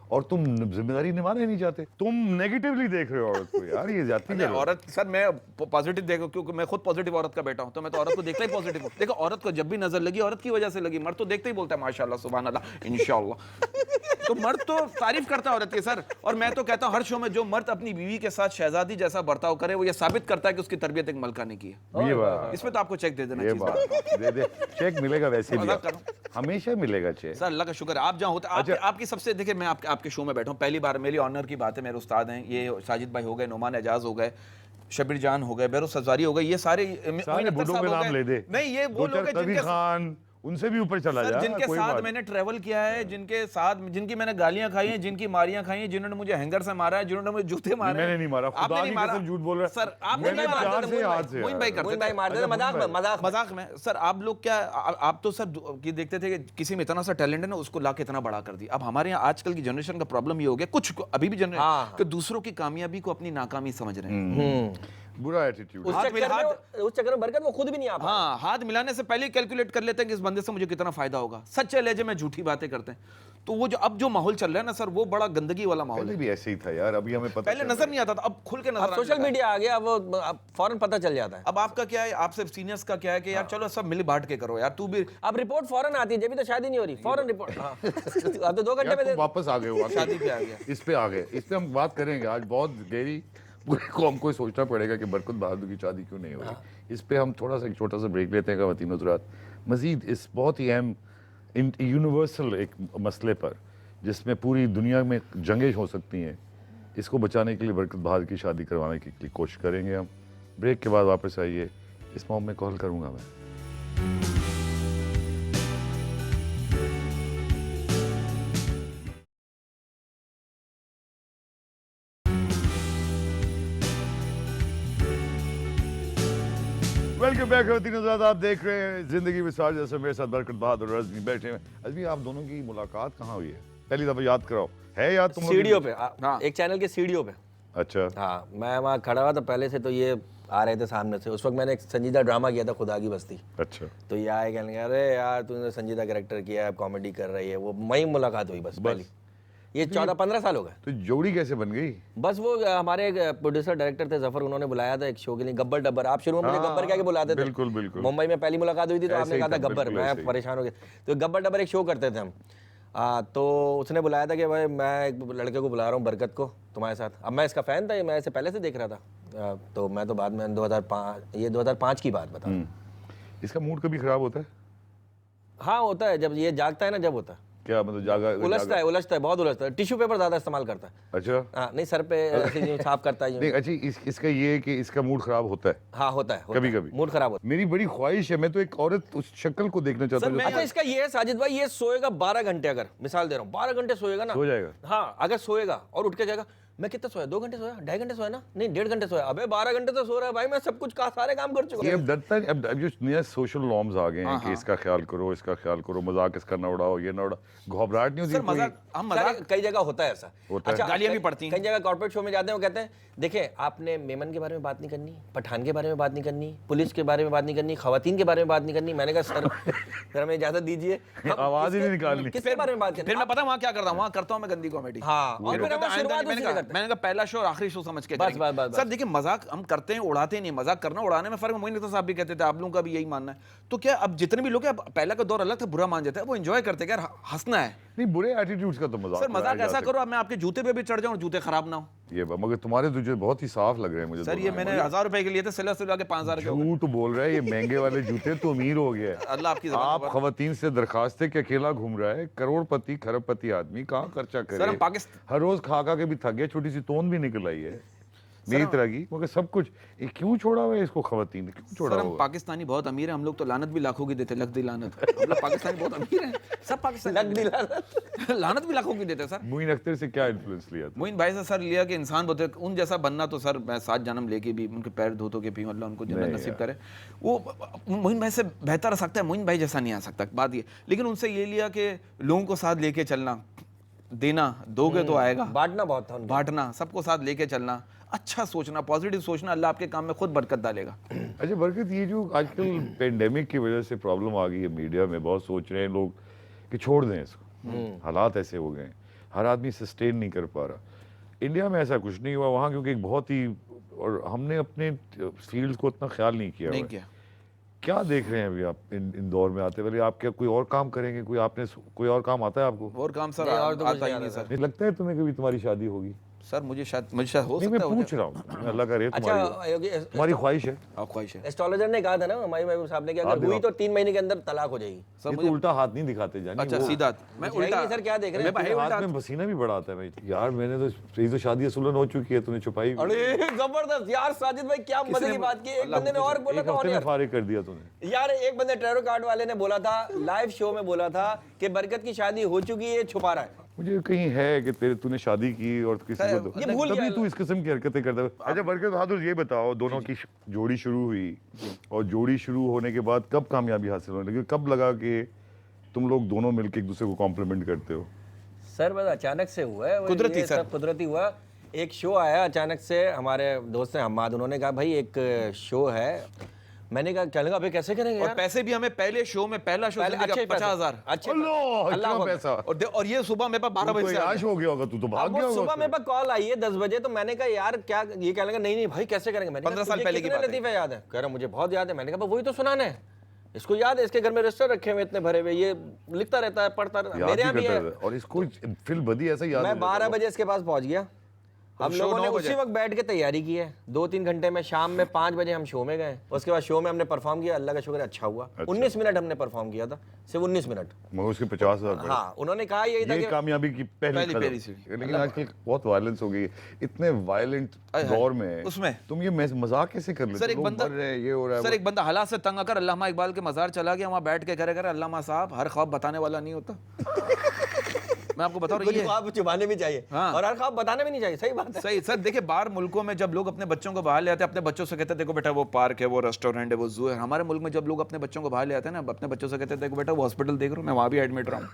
Speaker 1: और तुम जिम्मेदारी निभाना ही नहीं चाहते। तुम नेगेटिवली देख रहे हो औरत को, यार ये जाती
Speaker 3: नहीं,
Speaker 1: है।
Speaker 3: औरत सर मैं पॉजिटिव देखो, क्योंकि मैं खुद पॉजिटिव औरत का बेटा हूं, तो मैं तो औरत को देखता ही पॉजिटिव हूं। देखो औरत को जब भी नजर लगी औरत की वजह से लगी, मर्द तो देखते ही बोलता है माशाल्लाह सुभान अल्लाह इंशाअल्लाह। तो मर्द तो तारीफ करता है औरत की सर, और मैं तो कहता हूं हर शो में जो मर्द अपनी बीवी के साथ शहजादी जैसा बर्ताव करे वो ये साबित करता है कि उसकी तरबियत एक मलका ने की है।
Speaker 1: ये बात,
Speaker 3: इसमें तो आपको चेक दे देना
Speaker 1: ये
Speaker 3: चाहिए।
Speaker 1: बात दे दे, चेक मिलेगा वैसे भी,
Speaker 3: मजाक कर रहा
Speaker 1: हमेशा मिलेगा चेक।
Speaker 3: सर अल्लाह का शुक्र है आप जहाँ होते हैं, आपकी सबसे देखिए मैं आपके शो में बैठा हूँ, पहली बार मेरी ऑनर की बात है, मेरे उस्ताद हैं ये साजिद भाई हो गए, नोमान एजाज हो गए, शबीर जान हो गए, बेरोज सजवारी हो गए, ये सारे
Speaker 1: सारे बुड्ढों के नाम ले दे।
Speaker 3: नहीं ये वो
Speaker 1: दो चार
Speaker 3: लोग हैं
Speaker 1: कबीर
Speaker 3: जिनके
Speaker 1: खान, उनसे भी ऊपर चला
Speaker 3: सर
Speaker 1: जा,
Speaker 3: जिनके
Speaker 1: कोई
Speaker 3: साथ
Speaker 1: बात
Speaker 3: मैंने ट्रैवल किया है, जिनके साथ जिनकी मैंने गालियां खाई हैं, जिनकी मारियां खाई हैं, जिन्होंने मुझे हैंगर से मारा है, जिन्होंने मुझे जूते मारे हैं।
Speaker 1: मैंने नहीं मारा,
Speaker 3: आपने
Speaker 1: खुदा
Speaker 3: नहीं
Speaker 1: की
Speaker 3: मारा।
Speaker 1: कसम झूठ बोल रहा है।
Speaker 3: सर आपने
Speaker 1: मैंने
Speaker 3: नहीं मारा,
Speaker 1: प्यार
Speaker 3: तो
Speaker 1: से
Speaker 3: मोइन
Speaker 1: हाथ
Speaker 3: भाई-
Speaker 1: से
Speaker 3: मोइन भाई
Speaker 1: यार।
Speaker 3: करते
Speaker 2: मोइन भाई
Speaker 3: थे।
Speaker 2: मारते थे मजाक में,
Speaker 3: मजाक में सर आप लोग क्या आप तो सर कि देखते थे कि किसी में इतना सा टैलेंट है ना उसको लाके इतना बड़ा कर दिया। अब हमारे यहाँ आजकल की जनरेशन का प्रॉब्लम ये हो गया, कुछ अभी भी जनरेशन
Speaker 2: हाँ।
Speaker 3: कि दूसरों की कामयाबी को अपनी नाकामी समझ रहे हैं।
Speaker 1: बुरा एटीट्यूड।
Speaker 2: उस चक्कर में बरकत वो खुद भी नहीं आ पाए।
Speaker 3: हाँ, हाथ मिलाने से पहले कैलकुलेट कर लेते हैं कि इस बंदे से मुझे कितना फायदा होगा। सच्चे लहजे में झूठी बातें करते हैं। तो वो जो अब जो माहौल चल रहा है ना सर, वो बड़ा गंदगी वाला माहौल
Speaker 1: पहले
Speaker 3: है।
Speaker 1: भी ऐसे ही था यार, अभी हमें पता
Speaker 3: पहले नजर नहीं आता था, अब खुल के नजर
Speaker 2: अब
Speaker 3: आने
Speaker 2: सोशल
Speaker 3: लगा है।
Speaker 2: मीडिया आ गया, वो अब फौरन पता चल जाता है।
Speaker 3: अब आपका क्या है, आपसे सीनियर्स का क्या है कि यार चलो सब मिल बांट के करो यार, तू भी
Speaker 2: अब रिपोर्ट फौरन आती है, जब भी तो शादी नहीं हो रही, फौरन रिपोर्ट। हाँ। अब तो 2 घंटे
Speaker 1: यार,
Speaker 2: में
Speaker 1: तुम
Speaker 2: दे।
Speaker 1: वापस आ गए हो
Speaker 3: शादी पे आ गया।
Speaker 1: इस पे आ गए, इस पे हम बात करेंगे आज बहुत गहरी। पूरे कौम को सोचना पड़ेगा कि बरकत बहादुर की शादी क्यों नहीं हो रही। इस पे हम थोड़ा सा एक छोटा सा ब्रेक लेते हैं ख़वातीन हज़रात। मजीद इस बहुत ही अहम यूनिवर्सल एक मसले पर, जिसमें पूरी दुनिया में जंगें हो सकती हैं, इसको बचाने के लिए बरकत बहादुर की शादी करवाने की कोशिश करेंगे हम। ब्रेक के बाद वापस आइए, इस मौम में कॉल करूँगा मैं। वेलकम बैक ख़वातीन हज़रात, आप देख रहे हैं जिंदगी विसार। जैसे मेरे साथ बरकत बहादुर और रजनी बैठे हैं। रजनी, आप दोनों की मुलाकात कहाँ हुई है? पहली दफ़ा याद कराओ, है याद तुम लोगों की?
Speaker 2: सीढ़ियों पे,
Speaker 3: हाँ।
Speaker 2: एक चैनल के सीढ़ियों पे।
Speaker 1: अच्छा,
Speaker 2: हाँ, मैं वहाँ खड़ा हुआ था पहले से, तो ये आ रहे थे सामने से। उस वक्त मैंने एक संजीदा ड्रामा किया था, खुदा की बस्ती।
Speaker 1: अच्छा।
Speaker 2: तो ये आए, कहने लगे, अरे यार तूने संजीदा कैरेक्टर किया है, कॉमेडी कर रही है। वो वही मुलाकात हुई बस पहली। ये 14-15 साल हो गए।
Speaker 1: तो जोड़ी कैसे बन गई?
Speaker 2: बस वो हमारे एक प्रोड्यूसर डायरेक्टर थे जफर, उन्होंने बुलाया था एक शो के लिए, गब्बर डब्बर। आप शुरू में मुझे
Speaker 1: हाँ,
Speaker 2: गब्बर कह के बुलाते थे।
Speaker 1: बिल्कुल, बिल्कुल।
Speaker 2: मुंबई में पहली मुलाकात हुई थी तो
Speaker 1: ऐसे
Speaker 2: आपने
Speaker 1: ही
Speaker 2: कहा था
Speaker 1: था,
Speaker 2: गब्बर,
Speaker 1: बिल्कुल ऐसे
Speaker 2: मैं
Speaker 1: ही।
Speaker 2: परेशान हो गया। तो गब्बर डब्बर एक शो करते थे हम। तो उसने बुलाया था कि भाई मैं एक लड़के को बुला रहा हूँ, बरकत को, तुम्हारे साथ। अब मैं इसका फ़ैन था, मैं इसे पहले से देख रहा था। तो मैं तो बाद में 2005 की बात बता रहा हूँ।
Speaker 1: इसका मूड कभी खराब होता है?
Speaker 2: हाँ होता है, जब ये जागता है ना, जब होता है।
Speaker 1: क्या मतलब जागा?
Speaker 2: उलझता है, बहुत उलझता है। टिश्यू पेपर ज़्यादा इस्तेमाल करता है।
Speaker 1: अच्छा।
Speaker 2: हाँ, नहीं सर पे ऐसे यूं साफ करता है यूं।
Speaker 1: नहीं, अच्छा, इसका ये है कि इसका मूड खराब होता है
Speaker 2: हाँ होता है
Speaker 1: कभी-कभी।
Speaker 2: मूड खराब होता
Speaker 1: मेरी बड़ी ख्वाहिश है, मैं तो एक औरत उस शक्ल को देखना चाहता हूँ।
Speaker 2: है। अच्छा, इसका ये है साजिद भाई, ये सोएगा 12 घंटे, अगर मिसाल दे रहा हूँ 12 घंटे सोएगा ना,
Speaker 1: सो जाएगा।
Speaker 2: हाँ, अगर सोएगा और उठ के जाएगा, मैं कितना सोया, 2 घंटे सोया, 2.5 घंटे सोया ना, नहीं 1.5 घंटे सोया। अबे 12 घंटे तो सो रहा है भाई, मैं सब कुछ सारे काम कर चुका
Speaker 1: ये
Speaker 2: हूँ।
Speaker 1: अब डरता नहीं, अब जो नया सोशल नॉर्म्स आ गए हैं कि इसका ख्याल करो, इसका ख्याल करो, मजाक इसका ना उड़ाओ, ये ना उड़ाओ, घबराहट नहीं होती?
Speaker 3: सर मजाक, हम मजाक,
Speaker 2: कई जगह होता है ऐसा।
Speaker 1: होता है।
Speaker 3: गालियाँ भी पड़ती हैं।
Speaker 2: कई जगह कॉर्पोरेट शो में जाते हैं, वो कहते हैं देखिए आपने मेमन के बारे में बात नहीं करनी, पठान के बारे में बात नहीं करनी, पुलिस के बारे में बात नहीं करनी, खवातीन के बारे में बात नहीं करनी। मैंने कहा सर फिर हमें इजाजत दीजिए,
Speaker 1: आवाज ही नहीं निकालनी।
Speaker 2: किसके बारे में बात करनी?
Speaker 3: फिर मैं पता वहाँ क्या करता हूँ, वहाँ करता हूँ मैं गंदी कॉमेडी।
Speaker 2: हाँ, और फिर हम शुरुआत उसी से करते हैं।
Speaker 3: मैंने कहा पहला शो और आखिरी शो समझ के
Speaker 2: बस,
Speaker 3: करेंगे।
Speaker 2: बस, बस।
Speaker 3: सर देखिए, मजाक हम करते हैं, उड़ाते नहीं। मजाक करना उड़ाने में फर्क है। मोइन साहब भी कहते थे, आप लोगों का भी यही मानना है। तो क्या अब जितने भी लोग हैं, अब पहला का दौर अलग था, बुरा मान जाते हैं, वो एंजॉय करते हैं यार, हंसना है।
Speaker 1: नहीं, बुरे एटीट्यूड्स का तो मजाक
Speaker 3: सर मजाक
Speaker 1: उड़ाया जा
Speaker 3: ऐसा
Speaker 1: सकता
Speaker 3: करो, अब मैं आपके जूते पे भी चढ़ जाऊं और जूते खराब ना हो।
Speaker 1: है। ये मगर तुम्हारे तुझे बहुत ही साफ लग रहे हैं मुझे।
Speaker 3: सर ये मैंने 1000 रुपए के लिए थे, सिला सिला के 5000 के हो गए।
Speaker 1: झूठ बोल रहा है, ये महंगे वाले जूते तो अमीर हो गया है।
Speaker 3: अल्लाह आपकी ज़बान
Speaker 1: आप
Speaker 3: मुबारक।
Speaker 1: खवातीन से दरखास्त है कि अकेला घूम रहा है, करोड़पति खरबपति आदमी कहाँ खर्चा करे?
Speaker 3: सर हम पाकिस्तान,
Speaker 1: हर रोज खा खा के भी थक गया, छोटी सी तोन भी निकल आई है मेरी तरह की, मगर सब कुछ ये क्यों छोड़ा हुआ है इसको? खवातीन ने क्यों छोड़ा
Speaker 3: सर हम
Speaker 1: हुआ?
Speaker 3: पाकिस्तानी बहुत अमीर हैं, हम लोग तो लानत भी लाखों की देते, लख दी लानत। हम लोग पाकिस्तानी बहुत अमीर हैं, सब पाकिस्तानी
Speaker 2: लग दिला।
Speaker 3: लानत भी लाखों की देते हैं सर।
Speaker 1: मोइन अख्तर से क्या इन्फ्लुएंस लिया था?
Speaker 3: मोइन भाई से सर लिया कि इंसान बोलते उन जैसा बनना, तो सर मैं 7 जन्म लेके भी उनके पैर धोतों के भी, अल्लाह उनको जन्नत नसीब करे। वो मोइन भाई से बेहतर आ सकता है, मोइन भाई जैसा नहीं आ सकता, बात ये। लेकिन उनसे ये लिया कि लोगों को साथ लेके चलना, देना दोगे तो आएगा,
Speaker 2: बांटना बहुत था उनका।
Speaker 3: बांटना, सबको साथ लेके चलना, अच्छा सोचना, पॉजिटिव सोचना, अल्लाह आपके काम में खुद बरकत डालेगा।
Speaker 1: अच्छा बरकत, ये जो आजकल पेंडेमिक की वजह से प्रॉब्लम आ गई है, मीडिया में बहुत सोच रहे हैं लोग कि छोड़ दें इसको, हालात ऐसे हो गए हैं, हर आदमी सस्टेन नहीं कर पा रहा। इंडिया में ऐसा कुछ नहीं हुआ वहाँ, क्योंकि एक बहुत ही, और हमने अपने फील्ड को उतना ख्याल नहीं किया
Speaker 3: नहीं
Speaker 1: हुआ है।
Speaker 3: किया।
Speaker 1: क्या देख रहे हैं अभी आप इन दौर में आते वाले? आप क्या कोई और काम करेंगे? कोई और काम आता है आपको?
Speaker 3: और काम सर
Speaker 2: नहीं, और तो कुछ
Speaker 3: आता ही
Speaker 2: नहीं
Speaker 3: नहीं
Speaker 2: आता
Speaker 3: सर।
Speaker 1: नहीं लगता है तुम्हें कभी तुम्हारी शादी होगी?
Speaker 3: सर मुझे शायद हो
Speaker 1: नहीं,
Speaker 3: सकता
Speaker 1: मैं
Speaker 3: है, हो
Speaker 1: पूछ
Speaker 3: जाए।
Speaker 1: रहा हूँ, अल्लाह करे
Speaker 2: अच्छा,
Speaker 1: तुम्हारी तुम्हारी ख्वाहिश है।
Speaker 3: आप ख्वाहिश है
Speaker 2: एस्ट्रोलॉजर ने कहा था ना हमारे महबूब साहब ने कि अगर हुई तो 3 महीने के अंदर तलाक हो जाएगी।
Speaker 3: सर
Speaker 1: ये
Speaker 3: मुझे।
Speaker 1: तो उल्टा हाथ नहीं दिखाते जानी,
Speaker 3: अच्छा
Speaker 1: वो
Speaker 3: सीधा मैं
Speaker 2: बुझाएगी
Speaker 3: उल्टा।
Speaker 2: नहीं सर, क्या देख रहे हैं?
Speaker 3: मैं भाई
Speaker 1: हाथ
Speaker 3: उल्टा।
Speaker 1: में पसीना भी बड़ा आता है भाई। यार मैंने तो ये तो शादी सुलह हो चुकी है, तूने छुपाई भी।
Speaker 2: अरे जबरदस्त यार साजिद भाई, क्या मजे की बात की। एक बंदे ने और बोला
Speaker 1: एक
Speaker 2: था
Speaker 1: हफ्ते
Speaker 2: और
Speaker 1: में
Speaker 2: यार,
Speaker 1: फारिग कर दिया तूने।
Speaker 2: यार एक बंदे टेरो कार्ड वाले ने बोला था, लाइव शो में बोला था कि बरकत की शादी हो चुकी है, ये छुपा रहा है।
Speaker 1: मुझे कहीं है कि तूने शादी की और किसी को तो
Speaker 2: ये भूल
Speaker 1: तभी
Speaker 2: गया।
Speaker 1: तू इस किस्म की हरकतें करता है। अच्छा बरकत बहादुर, ये बताओ, दोनों की जोड़ी शुरू हुई और जोड़ी शुरू होने के बाद कब कामयाबी हासिल होने लगी? कब लगा कि तुम लोग दोनों मिलकर एक दूसरे को कॉम्प्लीमेंट करते हो?
Speaker 2: सर बस अचानक से हुआ है,
Speaker 3: कुदरती
Speaker 2: ये
Speaker 3: सर।
Speaker 2: सब कुदरती हुआ। एक शो आया अचानक से, हमारे दोस्त हैं हम्माद, उन्होंने कहा भाई एक शो है। मैंने कहा क्या लगा अभी कैसे करेंगे
Speaker 3: और
Speaker 2: यार?
Speaker 3: पैसे भी हमें पहले शो में, पहला शो
Speaker 2: पहले अच्छे
Speaker 3: 50,000।
Speaker 2: अच्छे
Speaker 1: अल्लाह,
Speaker 2: अल्लाह
Speaker 1: इतना
Speaker 2: को-
Speaker 1: पैसा।
Speaker 3: और ये सुबह मेरे पास 12
Speaker 1: तो
Speaker 3: बजे से
Speaker 1: याश हो गया होगा, तू तो भाग
Speaker 2: अब
Speaker 1: गया
Speaker 2: वो
Speaker 1: होगा
Speaker 2: सुबह
Speaker 1: उससे।
Speaker 2: मेरे पास कॉल आई है 10 बजे, तो मैंने कहा यार क्या ये क्या लगा, नहीं नहीं भाई कैसे करेंगे? मैंने
Speaker 3: 15
Speaker 2: कहा,
Speaker 3: साल
Speaker 2: तुझे
Speaker 3: पहले की
Speaker 2: कितने
Speaker 3: बात है।
Speaker 2: लतीफे याद है? कह रहा मुझे बहुत याद है। मैंने कहा वही तो सुनाना है, इसको याद है, इसके घर में रजिस्टर रखे हुए इतने भरे हुए, ये लिखता रहता है, पढ़ता रहता है,
Speaker 1: याद
Speaker 2: मेरे
Speaker 1: ही
Speaker 2: यहाँ भी
Speaker 1: करता
Speaker 2: है।
Speaker 1: था। और इसको फिल बदी ऐसा याद
Speaker 2: मैं
Speaker 1: हो जाता
Speaker 2: 12
Speaker 1: था।
Speaker 2: बजे इसके पास पहुंच गया। हम
Speaker 3: शो
Speaker 2: लोगों ने
Speaker 3: 9 बजे।
Speaker 2: उसी वक्त बैठ के तैयारी की है 2-3 घंटे में। शाम में 5 बजे हम शो में गए, उसके बाद शो में हमने परफॉर्म किया, अल्लाह का शुक्र है अच्छा हुआ। 19 मिनट हमने परफॉर्म किया था, सिर्फ 19 मिनट।
Speaker 1: मगर उसके 50,000।
Speaker 2: हाँ, उन्होंने कहा यही था
Speaker 1: ये
Speaker 2: कि
Speaker 1: कामयाबी की पहली
Speaker 3: पहली
Speaker 1: कदम। लेकिन आजकल बहुत वायलेंस हो गई है, इतने वायलेंट दौर में
Speaker 3: उसमें
Speaker 1: तुम ये मजाक कैसे कर लेते
Speaker 3: सर
Speaker 1: हो?
Speaker 3: एक
Speaker 1: लोग
Speaker 3: बंदा
Speaker 1: मर रहे हैं, ये हो रहा है,
Speaker 3: सर
Speaker 1: वो-
Speaker 3: एक बंदा हालात से तंग आकर अल्लामा इकबाल के मज़ार चला गया, वहाँ बैठ के करे अल्लामा साहब हर ख्वाब बताने वाला नहीं होता। मैं आपको बता रहा हूँ
Speaker 2: कुछ
Speaker 3: ये
Speaker 2: ख्वाब छुपाने भी चाहिए
Speaker 3: हाँ।
Speaker 2: और हर ख्वाब बताने भी नहीं चाहिए। सही बात है।
Speaker 3: सही सर। देखिए बाहर मुल्कों में जब लोग अपने बच्चों को बाहर ले आते हैं, अपने बच्चों से कहते हैं देखो बेटा वो पार्क है, वो रेस्टोरेंट है, वो जू है। हमारे मुल्क में जब लोग अपने बच्चों को बाहर ले आते हैं ना, अपने बच्चों से कहते हैं देखो बेटा वो हॉस्पिटल देख रहा हूँ, मैं वहाँ भी एडमिट रहा हूँ।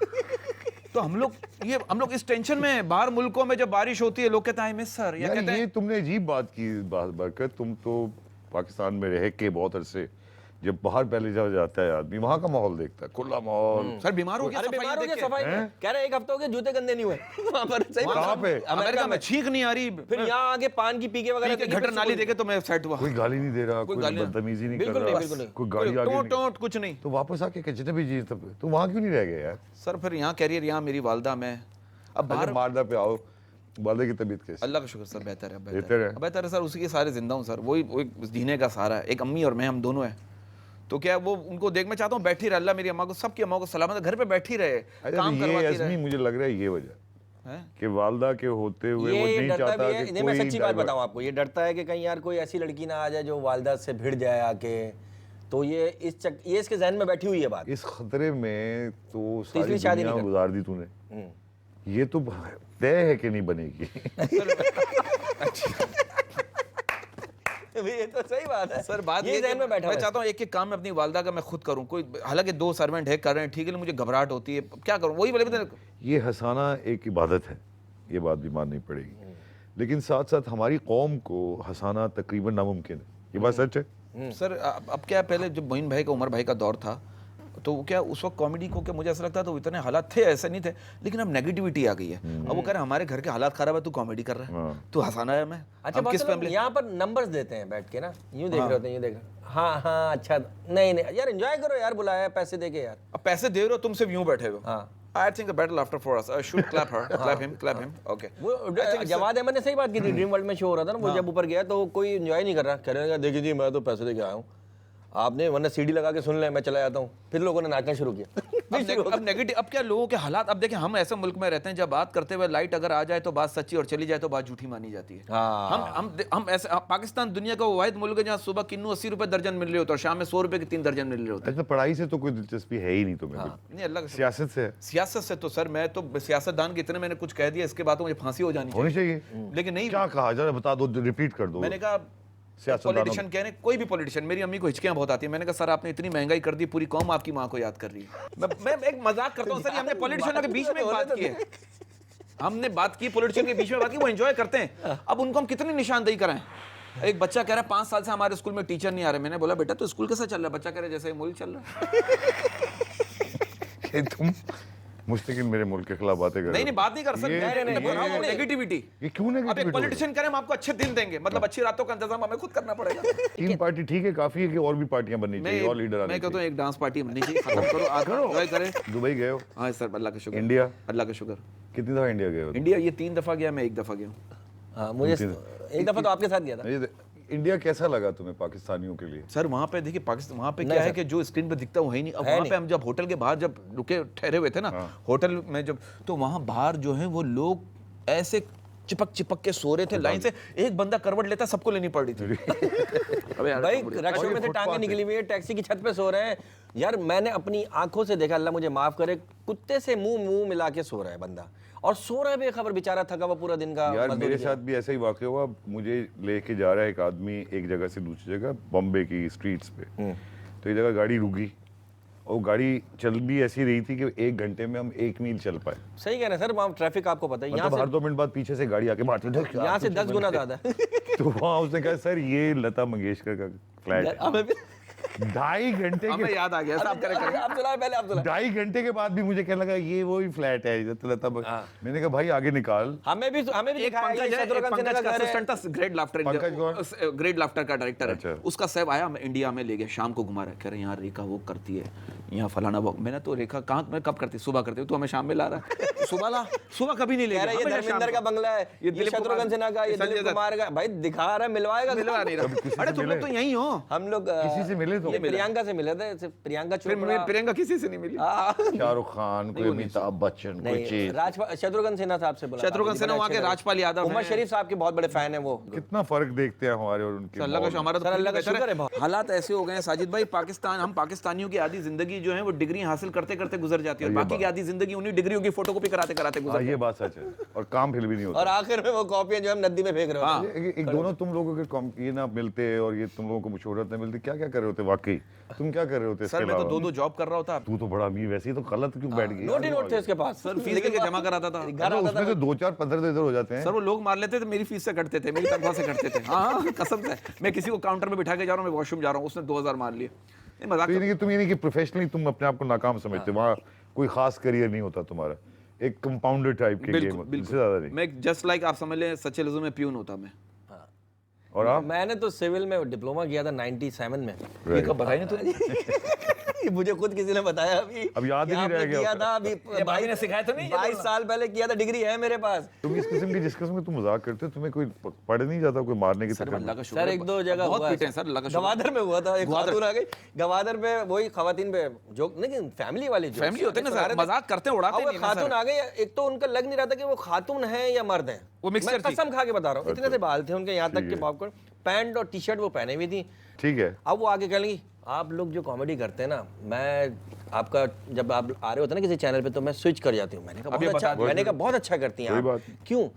Speaker 3: तो हम लोग इस टेंशन में, बाहर मुल्कों में जब बारिश होती है लोग कहते हैं आई मिस सर, या
Speaker 1: यार
Speaker 3: कहते
Speaker 1: ये
Speaker 3: हैं
Speaker 1: तुमने अजीब बात की बरकत। तुम तो पाकिस्तान में रह के बहुत अरसे, जब बाहर पहले जब जाता है आदमी, वहाँ का माहौल देखता है, खुला माहौल।
Speaker 3: सर बीमार हो गया
Speaker 2: अरे बीमार हो गया सफाई में, कह रहे 1 हफ्ते हो गए जूते गंदे नहीं हुए वहाँ पर। सही बात है।
Speaker 1: कहाँ पे?
Speaker 3: अमेरिका में छींक नहीं आ रही,
Speaker 2: फिर यहाँ आगे पान की पीके वगैरह
Speaker 3: पी के गटर नाली देखे तो मैं सेट हुआ।
Speaker 1: कोई गाली नहीं दे रहा, कोई
Speaker 3: गाली नहीं।
Speaker 1: बदतमीजी नहीं कर
Speaker 2: बिल्कुल नहीं,
Speaker 1: रहा,
Speaker 2: बिल्कुल नहीं।
Speaker 1: कोई गाड़ी आगे
Speaker 3: टोट
Speaker 1: नहीं।
Speaker 3: टोट कुछ नहीं।
Speaker 1: तो वापस आके कहते भी जी तब तो वहाँ क्यों नहीं रह गए यार?
Speaker 3: सर फिर यहाँ कैरियर, यहाँ मेरी वालदा में, अब बाहर
Speaker 1: अच्छा मारदा पे आओ, वालदे की तबीयत कैसी?
Speaker 3: अल्लाह का शुक्र सर बेहतर है,
Speaker 1: बेहतर है।
Speaker 3: बेहतर है सर। उसी के सारे जिंदा हूँ सर, वही जीने का सहारा है। एक अम्मी और मैं, हम दोनों हैं। तो क्या वो उनको देख, मैं चाहता हूँ बैठी रहे अल्लाह मेरी अम्मा को, सबकी अम्मा को सलामत घर पे बैठी रहे,
Speaker 1: अच्छा,
Speaker 3: काम
Speaker 1: ये
Speaker 3: करवाती
Speaker 1: अज़मी
Speaker 3: रहे।
Speaker 1: मुझे लग रहा है ये वजह
Speaker 3: हैं?
Speaker 1: कि वालदा के होते हुए वो
Speaker 2: ये
Speaker 1: नहीं
Speaker 2: डरता
Speaker 1: चाहता
Speaker 2: भी है।
Speaker 1: कि
Speaker 2: नहीं, मैं
Speaker 1: कोई
Speaker 2: सच्ची बात
Speaker 1: डाइवर्ट-
Speaker 2: बताऊं आपको, ये डरता है कि कहीं यार कोई ऐसी लड़की ना आ जाए जो वालदा से भिड़ जाए आके। तो ये ये इसके जहन में बैठी हुई है बात।
Speaker 1: इस खतरे में तो सारी
Speaker 2: इसलिए शादी
Speaker 1: दुनिया
Speaker 2: नहीं
Speaker 1: गुजार दी तूने। ये तो तय है कि नहीं बनेगी।
Speaker 2: ये तो सही बात है
Speaker 3: सर बात
Speaker 2: ये
Speaker 3: ये
Speaker 2: जहन में बैठा
Speaker 3: मैं
Speaker 2: हुआ है।
Speaker 3: चाहता हूँ एक एक काम मैं अपनी वालदा का मैं खुद करूँ। कोई हालांकि 2 सर्वेंट है कर रहे हैं, ठीक है, मुझे घबराहट होती है, क्या करूँ? वही बोले
Speaker 1: ये हंसाना एक इबादत है, ये बात भी माननी पड़ेगी। लेकिन साथ साथ हमारी कौम को हंसाना तकरीबन नामुमकिन है। ये बात सच है।
Speaker 3: सर अब क्या, पहले जब मोइन भाई का, उमर भाई का दौर था, तो क्या उस वक्त कॉमेडी को क्या मुझे ऐसा लगता था तो इतने हालात थे, ऐसे नहीं थे, लेकिन अब नेगेटिविटी आ गई है। अब वो कह रहे हैं हमारे घर के हालात खराब है, तू कॉमेडी कर रहा है,
Speaker 1: हाँ।
Speaker 3: तू हंसाना है हमें।
Speaker 2: अच्छा
Speaker 3: अब
Speaker 2: बहुत
Speaker 3: किस
Speaker 2: से लोग
Speaker 3: फैमिली
Speaker 2: यहाँ पर नंबर्स देते हैं बैठ के ना, यूं देख रहे होते हैं, यूं देख रहे। हाँ हाँ अच्छा, नहीं नहीं यार एंजॉय करो यार, बुलाया है पैसे देके यार।
Speaker 3: अब पैसे दे रहे हो, तुम सिर्फ यूं बैठे हो।
Speaker 2: हाँ।
Speaker 3: I think a battle after for us. I should clap her, clap him. Okay.
Speaker 2: वो जवाद अहमद ने सही बात की थी, ड्रीम वर्ल्ड में शो हो रहा था ना, वो जब ऊपर गया तो कोई एंजॉय नहीं कर रहा, कह रहे हैं देखिए जी मैं तो पैसे देके आया हूँ, आपने वरना सीडी लगा के सुन ले, मैं चला जाता हूँ। फिर लोगों ने नाचना शुरू किया।
Speaker 3: अब नेगेटिव, अब क्या लोगों के हालात, अब देखें हम ऐसे मुल्क में रहते हैं जब बात करते हुए लाइट अगर आ जाए तो बात सच्ची और चली जाए तो बात झूठी मानी जाती है।
Speaker 2: हाँ।
Speaker 3: हम ऐसे, पाकिस्तान दुनिया का वो वाहिद मुल्क है जहाँ सुबह किन्नू 80 रुपए दर्जन मिल रहे होते और शाम में 100 रुपए के 3 दर्जन मिल रहे होते हैं।
Speaker 1: अच्छा पढ़ाई से तो कोई दिलचस्पी है ही नहीं तुम्हें?
Speaker 3: नहीं अल्लाह का शुक्र।
Speaker 1: सियासत से है?
Speaker 3: सियासत से तो सर मैं तो सियासतदान के इतने मैंने कुछ कह दिया, इसके बाद तो मुझे फांसी हो जानी
Speaker 1: होनी
Speaker 3: चाहिए,
Speaker 1: चाहिए।
Speaker 3: लेकिन नहीं।
Speaker 1: क्या कहा जरा बता दो, रिपीट कर दो।
Speaker 3: मैंने कहा
Speaker 1: सियासतदानों-
Speaker 3: पॉलिटिशियन कह रहे, कोई भी पॉलिटिशियन, मेरी अम्मी को हिचकियां बहुत आती है, मैंने कहा सर आपने इतनी महंगाई कर दी, पूरी कौम आपकी माँ को याद कर रही है। मैं एक मजाक करता हूँ सर, ये हमने पॉलिटिशियनों के बीच में एक बात की है, हमने बात की पॉलिटिशियन के बीच में बात की, वो एंजॉय करते हैं। अब उनको हम कितनी निशानदेही कराएं? एक बच्चा कह रहा है 5 साल से हमारे स्कूल में टीचर नहीं आ रहे। मैंने बोला बेटा तो स्कूल कैसा चल रहा है? बच्चा कह रहा है जैसे मुल्क चल रहा है।
Speaker 1: तुम मुस्तकिल मेरे मुल्क के खिलाफ बातें कर रहे
Speaker 3: नहीं
Speaker 1: हो।
Speaker 3: नहीं बात नहीं कर सकते,
Speaker 1: ये-
Speaker 3: नेगेटिविटी।
Speaker 1: ये क्यों
Speaker 3: अब एक
Speaker 1: नेगेटिव?
Speaker 3: पॉलिटिशियन कह रहे हैं हम आपको अच्छे दिन देंगे, मतलब अच्छी रातों का इंतजाम हमें खुद करना पड़ेगा।
Speaker 1: 3 पार्टी ठीक है, काफी है कि और भी पार्टियां बननी चाहिए और लीडर आने
Speaker 3: मैं कहता हूँ
Speaker 1: चाहिए?
Speaker 3: एक डांस पार्टी बननी चाहिए, खत्म करो, आप एंजॉय करें।
Speaker 1: दुबई गए हो?
Speaker 3: हाँ सर अल्लाह का शुक्र।
Speaker 1: इंडिया?
Speaker 3: अल्लाह का शुक्र।
Speaker 1: कितनी दफा इंडिया गए हो?
Speaker 3: इंडिया ये 3 दफा गया, मैं 1 दफा गया हूँ।
Speaker 2: हाँ मुझे एक दफा तो आपके साथ गया था।
Speaker 1: ये इंडिया कैसा लगा तुम्हें पाकिस्तानियों के लिए?
Speaker 3: सर वहाँ पे देखिए पाकिस्तान, वहाँ पे
Speaker 2: नहीं
Speaker 3: क्या है
Speaker 2: सर।
Speaker 3: कि जो स्क्रीन पे दिखता है वो है ही नहीं। अब
Speaker 2: है
Speaker 3: वहाँ
Speaker 2: नहीं।
Speaker 3: पे हम जब होटल के बाहर जब रुके ठहरे हुए थे ना, होटल में जब, तो वहाँ बाहर जो है वो लोग ऐसे चिपक के सो रहे थे लाइन से, एक बंदा करवट लेता सबको लेनी पड़ रही थी। अबे यार,
Speaker 2: भाई
Speaker 3: बड़ी-
Speaker 2: रक्षों में से
Speaker 1: फुटपाथ
Speaker 2: टांगे
Speaker 1: है।
Speaker 2: निकली हुई है, टैक्सी की छत पे सो रहे हैं यार। मैंने अपनी आंखों से देखा, अल्लाह मुझे माफ करे, कुत्ते से मुंह मिला के सो रहा है बंदा, और सो रहा है बेखबर, बेचारा थका हुआ पूरा दिन का
Speaker 1: यार
Speaker 2: मजदूरी
Speaker 1: मेरे
Speaker 2: किया।
Speaker 1: साथ भी ऐसा ही वाकया हुआ। मुझे लेके जा रहा है एक आदमी एक जगह से दूसरी जगह, बॉम्बे की स्ट्रीट्स पे। तो एक जगह गाड़ी रुकी, और गाड़ी चल भी ऐसी रही थी कि 1 घंटे में हम 1 मील चल पाए।
Speaker 2: सही कह रहे हैं सर, वहाँ ट्रैफिक आपको पता है, यहाँ
Speaker 1: मतलब
Speaker 2: से
Speaker 1: हर 2 मिनट बाद पीछे से गाड़ी आके मारती थी,
Speaker 2: यहाँ से 10 गुना ज्यादा है।
Speaker 1: तो वहाँ उसने कहा सर ये लता मंगेशकर का फ्लैट है।
Speaker 2: हमें भी
Speaker 1: 2.5 घंटे
Speaker 3: हमें
Speaker 1: के
Speaker 3: याद आ गया साहब करे करे।
Speaker 2: आप सुनाए पहले, आप सुनाए।
Speaker 1: 2.5 घंटे के बाद भी मुझे कहने लगा ये वही फ्लैट है लता मैंने कहा भाई आगे निकाल।
Speaker 2: हमें भी
Speaker 3: एक
Speaker 2: दिखाया है,
Speaker 3: पंकज
Speaker 2: ये
Speaker 3: है, एक
Speaker 2: शत्रुघ्न सिन्हा
Speaker 3: पंकज
Speaker 2: का
Speaker 3: का
Speaker 2: घर है।
Speaker 3: असिस्टेंट था, ग्रेट लाफ्टर,
Speaker 1: पंकज कौन?
Speaker 3: ग्रेट लाफ्टर का डायरेक्टर
Speaker 1: अच्छा।
Speaker 3: है। उसका सैब आया, मैं इंडिया में ले गया, शाम को घुमा रहा है, कह रहे यहाँ रेखा वो करती है, यहाँ फलाना वो। मैंने तो रेखा कहाँ, मैं कब करती, सुबह करती हूँ, तो हमें शाम में ला रहा है। सुबह ला, सुबह कभी नहीं ले
Speaker 2: कह
Speaker 3: गया।
Speaker 2: रहे ये
Speaker 3: हमेशा शाम
Speaker 2: धर्मेंद्र
Speaker 3: को।
Speaker 2: का बंगला है, ये
Speaker 3: दिलीप
Speaker 2: शत्रुघ्न
Speaker 3: कुमार,
Speaker 2: सिन्हा का, ये
Speaker 3: संजय
Speaker 2: दिलीप
Speaker 3: दत्त।
Speaker 2: कुमार का। भाई दिखा रहा है, मिलवाएगा,
Speaker 3: मिलवा नहीं रहा।
Speaker 1: किसी से
Speaker 3: अरे तुम लोग
Speaker 1: मिले?
Speaker 3: तो यहीं हो।
Speaker 2: हम लोग
Speaker 1: किसी से मिले तो?
Speaker 2: ये प्रियंका से मिले थे, प्रियंका
Speaker 3: फिर
Speaker 2: चोपड़ा।
Speaker 3: प्रियंका किसी से नहीं मिली।
Speaker 2: हाँ।
Speaker 1: शाहरुख खान, कोई अमिताभ बच्चन, कोई
Speaker 2: नहीं,
Speaker 1: चीज।
Speaker 2: शत्रुघ्न सिन्हा साहब से बोला।
Speaker 3: शत्रुघ्न सिन्हा वहाँ के राजपाल यादव
Speaker 2: उमर
Speaker 3: हैं।
Speaker 2: शरीफ साहब के बहुत बड़े फैन है वो।
Speaker 1: कितना फर्क देखते हैं हमारे और उनके।
Speaker 3: अल्लाह का हमारा तो
Speaker 2: सर, अल्लाह का
Speaker 3: बेहतर
Speaker 2: शुक्र है बहुत।
Speaker 3: हालात ऐसे हो गए हैं साजिद भाई, पाकिस्तान, हम पाकिस्तानियों की आधी जिंदगी जो है वो डिग्री हासिल करते करते गुजर जाती है, और
Speaker 1: ये
Speaker 3: बाकी की आधी जिंदगी उन्हीं डिग्रियों की फोटोकॉपी कराते कराते
Speaker 1: हाँ,
Speaker 3: गुजर
Speaker 1: ये बात सच है और काम फिर भी नहीं होता।
Speaker 2: और आखिर में वो कॉपियां जो हम नदी में फेंक रहे
Speaker 3: हाँ।
Speaker 2: होते हैं।
Speaker 1: एक दोनों तुम लोगों के ये ना मिलते और ये तुम लोगों को शोहरत नहीं मिलती, क्या क्या कर रहे होते वाकई? तुम क्या कर रहे होते इसके
Speaker 3: सर मैं तो
Speaker 1: अलावा?
Speaker 3: 2-2 जॉब कर रहा होता।
Speaker 1: तू तो बड़ा अमीर, वैसे ही तो गलत क्यों बैठ गई?
Speaker 2: नोट ही नोट थे उसके पास
Speaker 3: सर फीस लेके जमा कराता था।
Speaker 2: घर आता
Speaker 1: उसमें
Speaker 2: था।
Speaker 1: तो 2-4-15 तो इधर हो जाते हैं।
Speaker 3: सर वो लोग मार लेते थे, मेरी फीस से कटते थे, मेरी तनख्वाह से कटते थे। हाँ कसम से, मैं किसी को काउंटर में बिठा के जा रहा हूँ, मैं वॉशरूम जा रहा हूँ, उसने 2000 मार लिए। ये मजाक
Speaker 1: तो ये नहीं कि तुम ये नहीं कि प्रोफेशनली तुम अपने आप को नाकाम समझते, वहाँ कोई खास करियर नहीं होता तुम्हारा, एक कंपाउंडर टाइप के गेम होते, इससे ज्यादा नहीं।
Speaker 3: मैं जस्ट लाइक आप समझ लें सचिलिज्म में प्यून होता मैं।
Speaker 1: और आप?
Speaker 2: मैंने तो सिविल में डिप्लोमा किया था 97 में।
Speaker 3: ये कब बताई ना तूने?
Speaker 2: मुझे खुद किसी ने बताया अभी।
Speaker 1: अब याद ही
Speaker 2: कि
Speaker 1: नहीं
Speaker 2: आपने
Speaker 1: रह गया
Speaker 2: किया
Speaker 1: होगा।
Speaker 2: था अभी
Speaker 3: ये भाभी ने सिखाया तो नहीं ये
Speaker 2: 22 साल पहले किया था, डिग्री है मेरे पास।
Speaker 1: तुम इस किस्म की जिस किस्म की तुम मजाक करते हो, तुम्हें कोई पढ़ नहीं जाता, कोई मारने की
Speaker 3: सर
Speaker 1: तकलीफ?
Speaker 3: अल्लाह का शुक्र
Speaker 2: सर
Speaker 3: है,
Speaker 2: एक दो जगह
Speaker 3: बहुत
Speaker 2: हुआ
Speaker 3: पीटे
Speaker 2: है
Speaker 3: हैं सर, अल्लाह का शुक्र है।
Speaker 2: गवादर में हुआ था, एक
Speaker 3: गवादर।
Speaker 2: खातून आ गई गवादर में, वही खवातीन पे जो लेकिन फैमिली वाली जो
Speaker 3: फैमिली होते हैं ना सर, मजाक करते हैं, उड़ाते नहीं ना
Speaker 2: खातून
Speaker 3: सर।
Speaker 2: आ गई, एक तो उनका लग नहीं रहा था कि वो खातून है या मर्द है।
Speaker 3: वो मिक्सचर
Speaker 2: मैं
Speaker 3: थी।
Speaker 2: कसम खा के बता रहा हूँ, इतने से बाल थे उनके, यहाँ तक
Speaker 1: ठीक
Speaker 2: के
Speaker 1: है।
Speaker 2: पॉपकॉर्न पैंट और टी शर्ट वो पहने हुई थी।
Speaker 1: ठीक है।
Speaker 2: अब वो आगे कह लेंगी आप लोग जो कॉमेडी करते हैं ना, मैं आपका जब आप आ रहे होते हैं ना किसी चैनल पे तो मैं स्विच कर जाती हूँ। मैंने कहा
Speaker 3: अब ये
Speaker 2: बहुत अच्छा,
Speaker 3: बता दो।
Speaker 2: मैंने कहा बहुत अच्छा करती हैं
Speaker 1: कोई
Speaker 2: आप।
Speaker 1: बात नहीं।
Speaker 2: क्यों?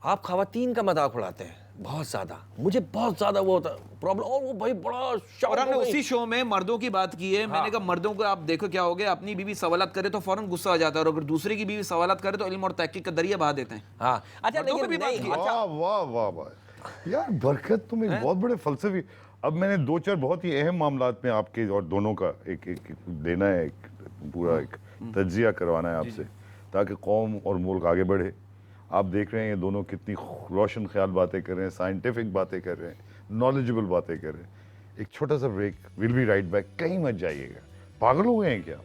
Speaker 2: आप खवातीन का मजाक उड़ाते हैं बहुत ज्यादा, मुझे बहुत ज्यादा वो होता प्रॉब्लम। और वो भाई बड़ा
Speaker 3: और
Speaker 2: shout
Speaker 3: हमने
Speaker 2: हो गई।
Speaker 3: उसी शो में मर्दों की बात की है। मैंने कहा मर्दों को आप देखो क्या हो गया, अपनी बीवी सवालत करे तो फौरन गुस्सा आ जाता है, और अगर दूसरे की बीवी सवालत करे तो इल्म और तहकीक का दरिया बहा देते हैं।
Speaker 2: हाँ अच्छा,
Speaker 3: मर्दों पे
Speaker 2: लेकिन
Speaker 3: भी बात
Speaker 2: नहीं
Speaker 3: की।
Speaker 2: अच्छा,
Speaker 1: वाह वाह वाह वाह यार, बरकत तुम एक बहुत बड़े फलसफी। अब मैंने 2-4 बहुत ही अहम मामलात में आपके और दोनों का एक देना है, एक पूरा एक तज्जिया करवाना है आपसे, ताकि कौम और मुल्क आगे बढ़े। आप देख रहे हैं ये दोनों कितनी रोशन ख्याल बातें कर रहे हैं, साइंटिफिक बातें कर रहे हैं, नॉलेजेबल बातें कर रहे हैं। एक छोटा सा break, will be right back. कहीं मत जाइएगा, पागल हो गए हैं क्या?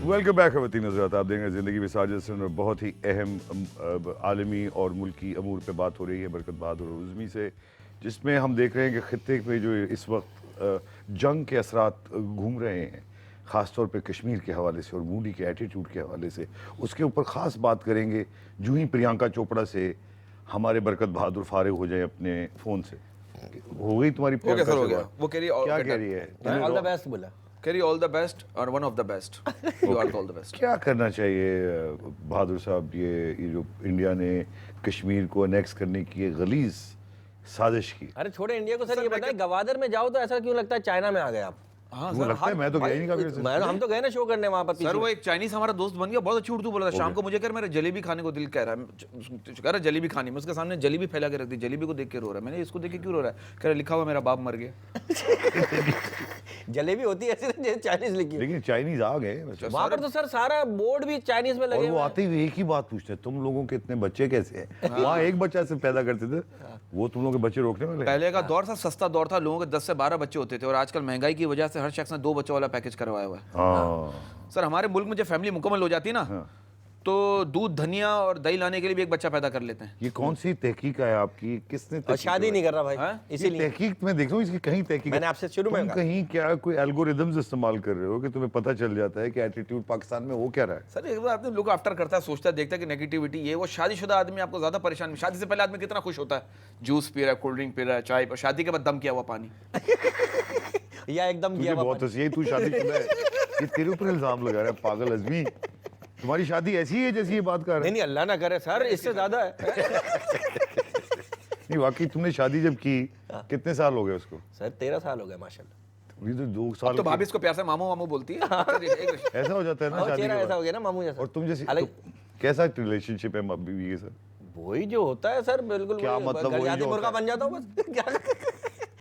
Speaker 1: वेलकम बैक खवातीन हज़रात, आप देखेंगे ज़िंदगी में साजिद में बहुत ही अहम आलमी और मुल्की अमूर पे बात हो रही है बरकत बहादुर उज़्मी से, जिसमें हम देख रहे हैं कि ख़ित्ते पे जो इस वक्त जंग के असरात घूम रहे हैं, ख़ास तौर पे कश्मीर के हवाले से और मोदी के एटीट्यूड के हवाले से, उसके ऊपर ख़ास बात करेंगे। जो ही प्रियंका चोपड़ा से हमारे बरकत बहादुर फारिग हो जाए अपने फ़ोन से। हो गई तुम्हारी
Speaker 3: हो गया
Speaker 1: प्रियंका
Speaker 3: सर, हो
Speaker 1: से
Speaker 3: गया।
Speaker 1: बात?
Speaker 3: वो कह रही
Speaker 1: क्या कह रही है?
Speaker 2: ऑल द बेस्ट बोला।
Speaker 3: कह ऑल द बेस्ट और one of the best, you are all the best.
Speaker 1: क्या करना चाहिए बहादुर साहब, ये जो इंडिया ने कश्मीर को अनेक्स करने की ये गलीज साजिश की?
Speaker 2: अरे छोड़े इंडिया को सर, ये बताएं गवादर में जाओ तो ऐसा क्यों लगता है चाइना में आ गए आप?
Speaker 3: हाँ
Speaker 1: वो लगता है, मैं तो गया ही नहीं कभी वैसे।
Speaker 2: हम तो गए ना शो करने वहां पर
Speaker 3: सर
Speaker 2: पीछे।
Speaker 3: वो एक चाइनीज हमारा दोस्त बन गया, बहुत अच्छी उर्दू बोला था। शाम को मुझे कह रहा मेरा जलेबी खाने को दिल कह रहा है, कह रहा जलेबी खानी। मैं उसके सामने जलेबी फैला के रख दी, जलेबी को देख के रो रहा है। मैंने इसको देख के क्यों रो रहा है? कह रहा लिखा हुआ मेरा बाप मर गया।
Speaker 2: जलेबी होती है ऐसे चाइनीज लिखी है।
Speaker 1: लेकिन चाइनीज आ गए वैसे।
Speaker 2: वहां पर तो सर सारा बोर्ड भी चाइनीज में
Speaker 1: और
Speaker 2: लगे
Speaker 1: वो
Speaker 2: हुए हैं।
Speaker 1: आते ही एक ही बात पूछते हैं, तुम लोगों के इतने बच्चे कैसे हैं? वहाँ एक बच्चा से पैदा करते थे, वो तुम लोगों के बच्चे रोकने वाले हैं?
Speaker 3: पहले का दौर था, सस्ता दौर था, लोगों के 10 से 12 बच्चे होते थे, और आजकल महंगाई की वजह से हर शख्स ने 2 बच्चों वाला पैकेज करवाया हुआ है।
Speaker 1: हाँ
Speaker 3: सर हमारे मुल्क में जब फैमिली मुकम्मल हो जाती है ना, तो दूध, धनिया और दही लाने के लिए भी एक बच्चा पैदा कर लेते हैं।
Speaker 1: ये कौन सी तहकीक है आपकी? किसने
Speaker 2: और
Speaker 1: तहकीक
Speaker 2: शादी नहीं कर रहा भाई,
Speaker 3: हाँ?
Speaker 2: इसीलिए
Speaker 1: तहकीक में देख रहा हूँ इसकी कहीं तहकीक।
Speaker 2: मैंने आपसे शुरू में
Speaker 1: तुम
Speaker 2: कहा।
Speaker 1: कहीं क्या कोई एल्गोरिदम्स इस्तेमाल कर रहे हो कि तुम्हें पता चल जाता है कि एटीट्यूड पाकिस्तान में हो क्या रहा है?
Speaker 3: सर एक बार आपने लोग आफ्टर करता है, सोचता है, देखता है कि नेगेटिविटी ये वो। शादीशुदा आदमी आपको ज्यादा परेशान, शादी से पहले आदमी कितना खुश होता है, जूस पी रहा है, कोल्ड ड्रिंक पी रहा है, चाय, और शादी के बाद दम किया हुआ पानी।
Speaker 2: या एकदम
Speaker 1: तुझे
Speaker 2: किया
Speaker 1: बहुत हंसी आई, तू शादीशुदा है। ये तेरे ऊपर इल्जाम लगा रहा है पागल अज़मी। तुम्हारी शादी ऐसी है जैसी ये बात कर रहा
Speaker 2: नहीं
Speaker 1: है।
Speaker 2: नहीं, अल्लाह ना करे सर, इससे ज्यादा है।
Speaker 1: नहीं वाकई तुमने शादी जब की कितने साल हो गए उसको?
Speaker 2: सर 13 साल हो गए माशाल्लाह।
Speaker 1: अभी तो 2 साल
Speaker 3: तो
Speaker 1: की-
Speaker 3: भाभी इसको प्यार से मामू मामू बोलती है।
Speaker 1: ऐसा हो जाता है ना
Speaker 2: और
Speaker 1: शादी
Speaker 2: चेहरा
Speaker 1: के
Speaker 2: ऐसा
Speaker 1: बाद।
Speaker 2: हो गया ना मामू जैसा।
Speaker 1: और तुम जैसे
Speaker 2: हालांकि
Speaker 1: तो कैसा रिलेशनशिप है बीवी के साथ?
Speaker 2: वही जो होता है सर, बिल्कुल
Speaker 1: क्या
Speaker 2: वही,
Speaker 1: मतलब
Speaker 2: घर
Speaker 1: वही
Speaker 2: जाते
Speaker 1: जो
Speaker 2: मुर्गा
Speaker 1: होता है?
Speaker 2: बन जाता हूँ बस। क्या